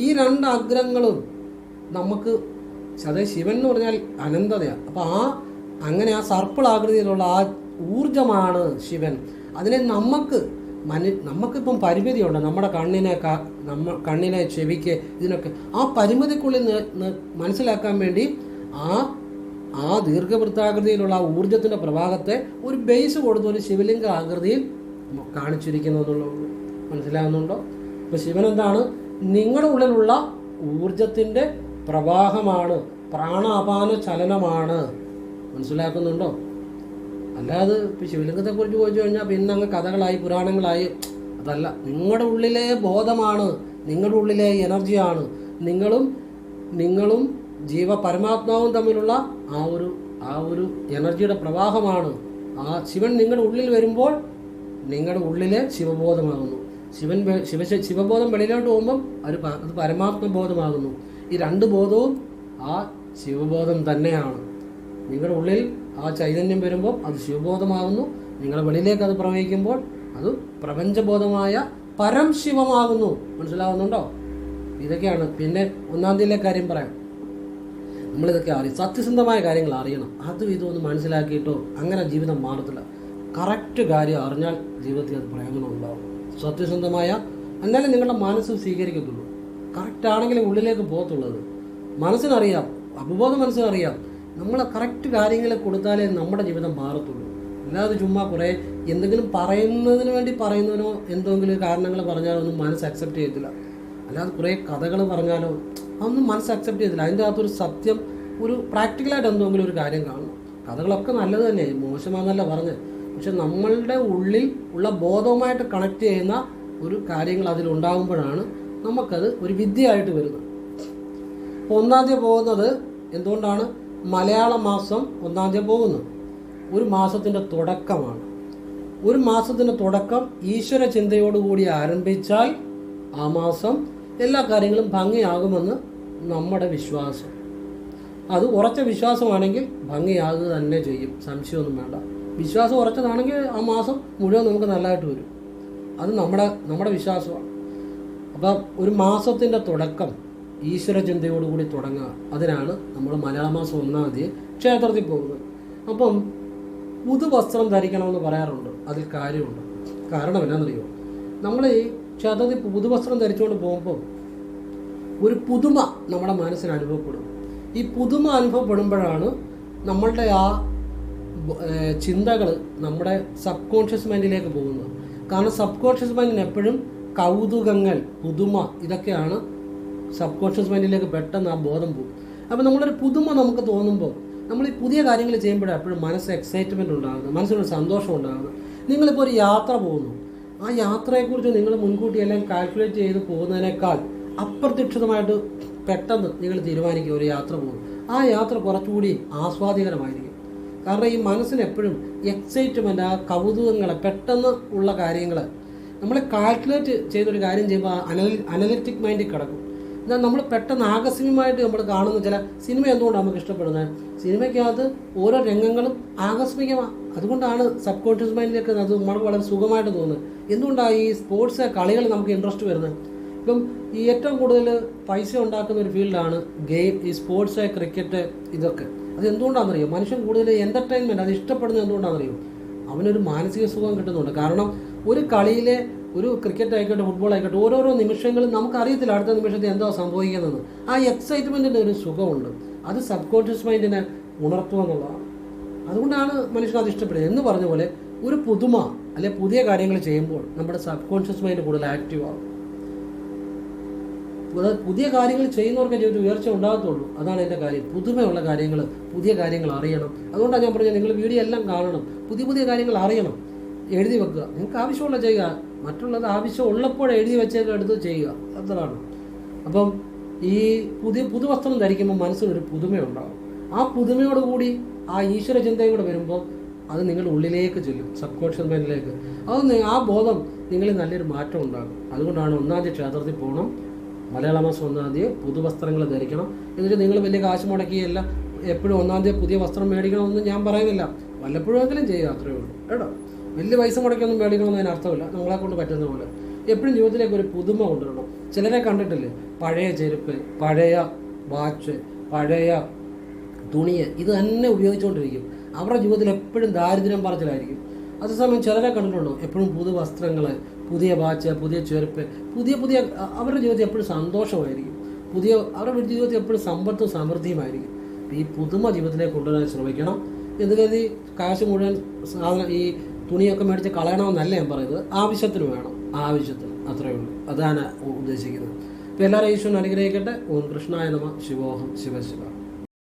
ഈ 2 അഗ്രങ്ങളും നമുക്ക് അതേ ശിവൻ എന്ന് പറഞ്ഞാൽ അനന്തതയാണ്. അപ്പോൾ അങ്ങനെ ആ സർപ്പിൾ ആകൃതിയിലുള്ള ആ ഊർജമാണ് ശിവൻ. അതിനെ നമുക്കിപ്പം പരിമിതിയുണ്ട്. നമ്മുടെ കണ്ണിനെ ചെവിക്ക് ഇതിനൊക്കെ ആ പരിമിതിക്കുള്ളിൽ മനസ്സിലാക്കാൻ വേണ്ടി ആ ദീർഘവൃത്താകൃതിയിലുള്ള ആ ഊർജത്തിൻ്റെ പ്രവാഹത്തെ ഒരു ബേസ് കൊടുത്ത് ഒരു ശിവലിംഗ ആകൃതിയിൽ കാണിച്ചിരിക്കുന്നു എന്നുള്ളത് മനസ്സിലാകുന്നുണ്ടോ? അപ്പോൾ ശിവൻ എന്താണ്? നിങ്ങളുടെ ഉള്ളിലുള്ള ഊർജത്തിൻ്റെ പ്രവാഹമാണ്, പ്രാണാപാന ചലനമാണ്. മനസ്സിലാക്കുന്നുണ്ടോ? അല്ലാതെ ഇപ്പോൾ ശിവലിംഗത്തെക്കുറിച്ച് ചോദിച്ചു കഴിഞ്ഞാൽ പിന്നെ അങ്ങ് കഥകളായി പുരാണങ്ങളായി. അതല്ല, നിങ്ങളുടെ ഉള്ളിലെ ബോധമാണ്, നിങ്ങളുടെ ഉള്ളിലെ എനർജിയാണ്. നിങ്ങളും പരമാത്മാവും തമ്മിലുള്ള ആ ഒരു എനർജിയുടെ പ്രവാഹമാണ്. ആ ശിവൻ നിങ്ങളുടെ ഉള്ളിൽ വരുമ്പോൾ നിങ്ങളുടെ ഉള്ളിലെ ശിവബോധമാകുന്നു. ശിവബോധം വെളിയിലോട്ട് പോകുമ്പം അത് പരമാത്മബോധമാകുന്നു. ഈ 2 ബോധവും ആ ശിവബോധം തന്നെയാണ്. നിങ്ങളുടെ ഉള്ളിൽ ആ ചൈതന്യം വരുമ്പോൾ അത് ശിവബോധമാകുന്നു. നിങ്ങളുടെ വെളിയിലേക്ക് അത് പ്രവഹിക്കുമ്പോൾ അത് പ്രപഞ്ചബോധമായ പരംശിവമാകുന്നു. മനസ്സിലാവുന്നുണ്ടോ? ഇതൊക്കെയാണ്. പിന്നെ 1-ാം തീയതിയിലെ കാര്യം പറയാം. നമ്മളിതൊക്കെ സത്യസന്ധമായ കാര്യങ്ങൾ അറിയണം. അതും ഇതൊന്നും മനസ്സിലാക്കിയിട്ടോ അങ്ങനെ ജീവിതം മാറത്തില്ല. കറക്റ്റ് കാര്യം അറിഞ്ഞാൽ ജീവിതത്തിൽ അത് പ്രയോജനം ഉണ്ടാവും. സത്യസന്ധമായ, എന്നാലും നിങ്ങളുടെ മനസ്സ് സ്വീകരിക്കത്തുള്ളൂ. കറക്റ്റാണെങ്കിലും ഉള്ളിലേക്ക് പോകത്തുള്ളത്. മനസ്സിനറിയാം, അപബോധ മനസ്സിനറിയാം. നമ്മൾ കറക്റ്റ് കാര്യങ്ങൾ കൊടുത്താലേ നമ്മുടെ ജീവിതം മാറത്തുള്ളൂ. അല്ലാതെ ചുമ്മാ കുറേ എന്തെങ്കിലും പറയുന്നതിന് വേണ്ടി പറയുന്നതിനോ എന്തെങ്കിലും കാരണങ്ങൾ പറഞ്ഞാലോ ഒന്നും മനസ്സ് അക്സെപ്റ്റ് ചെയ്യത്തില്ല. അല്ലാതെ കുറേ കഥകൾ പറഞ്ഞാലോ അതൊന്നും മനസ്സ് അക്സെപ്റ്റ് ചെയ്തില്ല. അതിൻ്റെ അകത്തൊരു സത്യം, ഒരു പ്രാക്ടിക്കലായിട്ട് എന്തെങ്കിലും ഒരു കാര്യം കാണണം. കഥകളൊക്കെ നല്ലത് തന്നെ, മോശമാണെന്നല്ല പറഞ്ഞത്. പക്ഷെ നമ്മളുടെ ഉള്ളിൽ ഉള്ള ബോധവുമായിട്ട് കണക്ട് ചെയ്യുന്ന ഒരു കാര്യങ്ങൾ അതിലുണ്ടാകുമ്പോഴാണ് നമുക്കത് ഒരു വിദ്യയായിട്ട് വരുന്നത്. അപ്പോൾ 1-ാം തീയതി പോകുന്നത് എന്തുകൊണ്ടാണ്? മലയാള മാസം 1-ാം തീയതി പോകുന്നത് ഒരു മാസത്തിൻ്റെ തുടക്കമാണ്. ഒരു മാസത്തിൻ്റെ തുടക്കം ഈശ്വര ചിന്തയോടുകൂടി ആരംഭിച്ചാൽ ആ മാസം എല്ലാ കാര്യങ്ങളും ഭംഗിയാകുമെന്ന് നമ്മുടെ വിശ്വാസം. അത് ഉറച്ച വിശ്വാസമാണെങ്കിൽ ഭംഗിയാകുക തന്നെ ചെയ്യും, സംശയമൊന്നും വേണ്ട. വിശ്വാസം ഉറച്ചതാണെങ്കിൽ ആ മാസം മുഴുവൻ നമുക്ക് നല്ലതായിട്ട് വരും. അത് നമ്മുടെ വിശ്വാസമാണ്. അപ്പം ഒരു മാസത്തിൻ്റെ തുടക്കം ഈശ്വര ചിന്തയോടുകൂടി തുടങ്ങുക. അതിനാണ് നമ്മൾ മലയാള മാസം 1-ാം തീയതി ക്ഷേത്രത്തിൽ പോകുന്നത്. അപ്പം പുതുവസ്ത്രം ധരിക്കണമെന്ന് പറയാറുണ്ട്. അതിൽ കാര്യമുണ്ട്. കാരണം എന്നാണെന്നറിയോ? നമ്മൾ ഈ ക്ഷേത്രത്തിൽ പുതുവസ്ത്രം ധരിച്ചുകൊണ്ട് പോകുമ്പോൾ ഒരു പുതുമ നമ്മുടെ മനസ്സിന് അനുഭവപ്പെടും. ഈ പുതുമ അനുഭവപ്പെടുമ്പോഴാണ് നമ്മളുടെ ആ ചിന്തകൾ നമ്മുടെ സബ് കോൺഷ്യസ് മൈൻഡിലേക്ക് പോകുന്നത്. കാരണം സബ് കോൺഷ്യസ് മൈൻഡിന് എപ്പോഴും കൗതുകങ്ങൾ, പുതുമ ഇതൊക്കെയാണ് സബ് കോൺഷ്യസ് മൈൻഡിലേക്ക് പെട്ടെന്ന് ആ ബോധം പോകും. അപ്പോൾ നമ്മളൊരു പുതുമ നമുക്ക് തോന്നുമ്പോൾ നമ്മൾ ഈ പുതിയ കാര്യങ്ങൾ ചെയ്യുമ്പോഴേ എപ്പോഴും മനസ്സ് എക്സൈറ്റ്മെൻറ്റ് ഉണ്ടാകുന്നത്, മനസ്സിനൊരു സന്തോഷം ഉണ്ടാകുന്നത്. നിങ്ങളിപ്പോൾ ഒരു യാത്ര പോകുന്നു, ആ യാത്രയെക്കുറിച്ച് നിങ്ങൾ മുൻകൂട്ടി എല്ലാം കാൽക്കുലേറ്റ് ചെയ്ത് പോകുന്നതിനേക്കാൾ അപ്രതീക്ഷിതമായിട്ട് പെട്ടെന്ന് നിങ്ങൾ തീരുമാനിക്കുക ഒരു യാത്ര പോകുന്നു. ആ യാത്ര കുറച്ചുകൂടി ആസ്വാദികരമായിരിക്കും. കാരണം ഈ മനസ്സിന് എപ്പോഴും എക്സൈറ്റ്മെൻറ്റ്, ആ കൗതുകങ്ങൾ, പെട്ടെന്ന് ഉള്ള കാര്യങ്ങൾ നമ്മൾ കാൽക്കുലേറ്റ് ചെയ്തൊരു കാര്യം ചെയ്യുമ്പോൾ അനലിറ്റിക് മൈൻഡിൽ കിടക്കും. എന്നാൽ നമ്മൾ പെട്ടെന്ന് ആകസ്മികമായിട്ട് നമ്മൾ കാണുന്ന ചില സിനിമ എന്തുകൊണ്ടാണ് നമുക്ക് ഇഷ്ടപ്പെടുന്നത്? സിനിമയ്ക്കകത്ത് ഓരോ രംഗങ്ങളും ആകസ്മികമാണ്. അതുകൊണ്ടാണ് സബ് കോൺഷ്യസ് മൈൻഡിലേക്ക് അത് നമുക്ക് വളരെ സുഖമായിട്ട് തോന്നുന്നത്. എന്തുകൊണ്ടാണ് ഈ സ്പോർട്സ് കളികൾ നമുക്ക് ഇൻട്രസ്റ്റ് വരുന്നത്? ഇപ്പം ഈ ഏറ്റവും കൂടുതൽ പൈസ ഉണ്ടാക്കുന്ന ഒരു ഫീൽഡാണ് ഗെയിം, ഈ സ്പോർട്സ്, ക്രിക്കറ്റ്, ഇതൊക്കെ. അത് എന്തുകൊണ്ടാണെന്നറിയോ? മനുഷ്യൻ കൂടുതൽ എൻ്റർടൈൻമെൻറ്റ് അത് ഇഷ്ടപ്പെടുന്നത് എന്തുകൊണ്ടാണെന്നറിയോ? അവനൊരു മാനസിക സുഖം കിട്ടുന്നുണ്ട്. കാരണം ഒരു കളിയിലെ ഒരു ക്രിക്കറ്റ് ആയിക്കോട്ടെ, ഫുട്ബോൾ ആയിക്കോട്ടെ, ഓരോരോ നിമിഷങ്ങളും നമുക്കറിയത്തില്ല അടുത്ത നിമിഷത്തിൽ എന്താ സംഭവിക്കുന്നത്. ആ എക്സൈറ്റ്മെൻറ്റിൻ്റെ ഒരു സുഖമുണ്ട്. അത് സബ് കോൺഷ്യസ് മൈൻഡിനെ ഉണർത്തുക എന്നുള്ളതാണ്. അതുകൊണ്ടാണ് മനുഷ്യൻ അത് ഇഷ്ടപ്പെടുന്നത്. എന്ന് പറഞ്ഞ പോലെ ഒരു പുതുമ അല്ലെ പുതിയ കാര്യങ്ങൾ ചെയ്യുമ്പോൾ നമ്മുടെ സബ് കോൺഷ്യസ് മൈൻഡ് കൂടുതൽ ആക്റ്റീവ് ആകും. പുതിയ കാര്യങ്ങൾ ചെയ്യുന്നവർക്ക് ജീവിതത്തിൽ ഉയർച്ച ഉണ്ടാകത്തുള്ളൂ. അതാണ് എൻ്റെ കാര്യം. പുതുമയുള്ള കാര്യങ്ങൾ, പുതിയ കാര്യങ്ങൾ അറിയണം. അതുകൊണ്ടാണ് ഞാൻ പറഞ്ഞത് നിങ്ങൾ വീഡിയോ എല്ലാം കാണണം, പുതിയ പുതിയ കാര്യങ്ങൾ അറിയണം, എഴുതി വെക്കുക. നിങ്ങൾക്ക് ആവശ്യമുള്ള ചെയ്യുക, മറ്റുള്ളത് ആവശ്യമുള്ളപ്പോൾ എഴുതി വെച്ചൊക്കെ എടുത്ത് ചെയ്യുക, അത്രയാണ്. അപ്പം ഈ പുതുവസ്ത്രം ധരിക്കുമ്പോൾ മനസ്സിനൊരു പുതുമയുണ്ടാകും. ആ പുതുമയോടുകൂടി ആ ഈശ്വര ചിന്തയും കൂടെ വരുമ്പോൾ അത് നിങ്ങളുടെ ഉള്ളിലേക്ക് ചെല്ലും, സബ് കോൺഷ്യസ് മൈൻഡിലേക്ക്. ആ ബോധം നിങ്ങളിൽ നല്ലൊരു മാറ്റം ഉണ്ടാകും. അതുകൊണ്ടാണ് 1-ാം തീയതി ക്ഷേത്രത്തിൽ പോകണം, മലയാള മാസം 1-ാം തീയതി പുതുവസ്ത്രങ്ങൾ ധരിക്കണം. എന്നിട്ട് നിങ്ങൾ വലിയ കാശ് മുടക്കിയല്ല എപ്പോഴും 1-ാം തീയതി പുതിയ വസ്ത്രം മേടിക്കണമെന്ന് ഞാൻ പറയുന്നില്ല. വല്ലപ്പോഴെങ്കിലും ചെയ്യുക, അത്രയേ ഉള്ളൂ കേട്ടോ. വലിയ പൈസ മുടക്കൊന്നും മേടിക്കണമെന്ന് അതിന് അർത്ഥമില്ല. നമ്മളെ കൊണ്ട് പറ്റുന്ന പോലെ എപ്പോഴും ജീവിതത്തിലേക്ക് ഒരു പുതുമ കൊണ്ടുവരണം. ചിലരെ കണ്ടിട്ടില്ലേ, പഴയ ചെരുപ്പ്, പഴയ വാച്ച്, പഴയ തുണിയെ ഇത് തന്നെ ഉപയോഗിച്ചുകൊണ്ടിരിക്കും. അവരുടെ ജീവിതത്തിൽ എപ്പോഴും ദാരിദ്ര്യം പറച്ചിലായിരിക്കും. അതേസമയം ചിലരെ കണ്ടിട്ടുണ്ടോ, എപ്പോഴും പുതു വസ്ത്രങ്ങൾ, പുതിയ വാച്ച്, പുതിയ ചെരുപ്പ്, പുതിയ അവരുടെ ജീവിതത്തിൽ എപ്പോഴും സന്തോഷമായിരിക്കും. അവരുടെ ജീവിതത്തിൽ എപ്പോഴും സമ്പത്തും സമൃദ്ധിയുമായിരിക്കും. ഈ പുതുമ ജീവിതത്തിലേക്ക് കൊണ്ടുവരാൻ ശ്രമിക്കണം. എന്ന് കരുതി കാശ് മുഴുവൻ ഈ തുണിയൊക്കെ മേടിച്ച് കളയണമെന്നല്ല ഞാൻ പറയുന്നത്. ആവശ്യത്തിന് വേണം, ആവശ്യത്തിന്, അത്രയേ ഉള്ളൂ. അതാണ് ഉദ്ദേശിക്കുന്നത്. അപ്പോൾ എല്ലാവരും ഈശ്വരൻ അനുഗ്രഹിക്കട്ടെ. ഓം കൃഷ്ണായ നമഃ. ശിവോഹം. ശിവ ശിവ.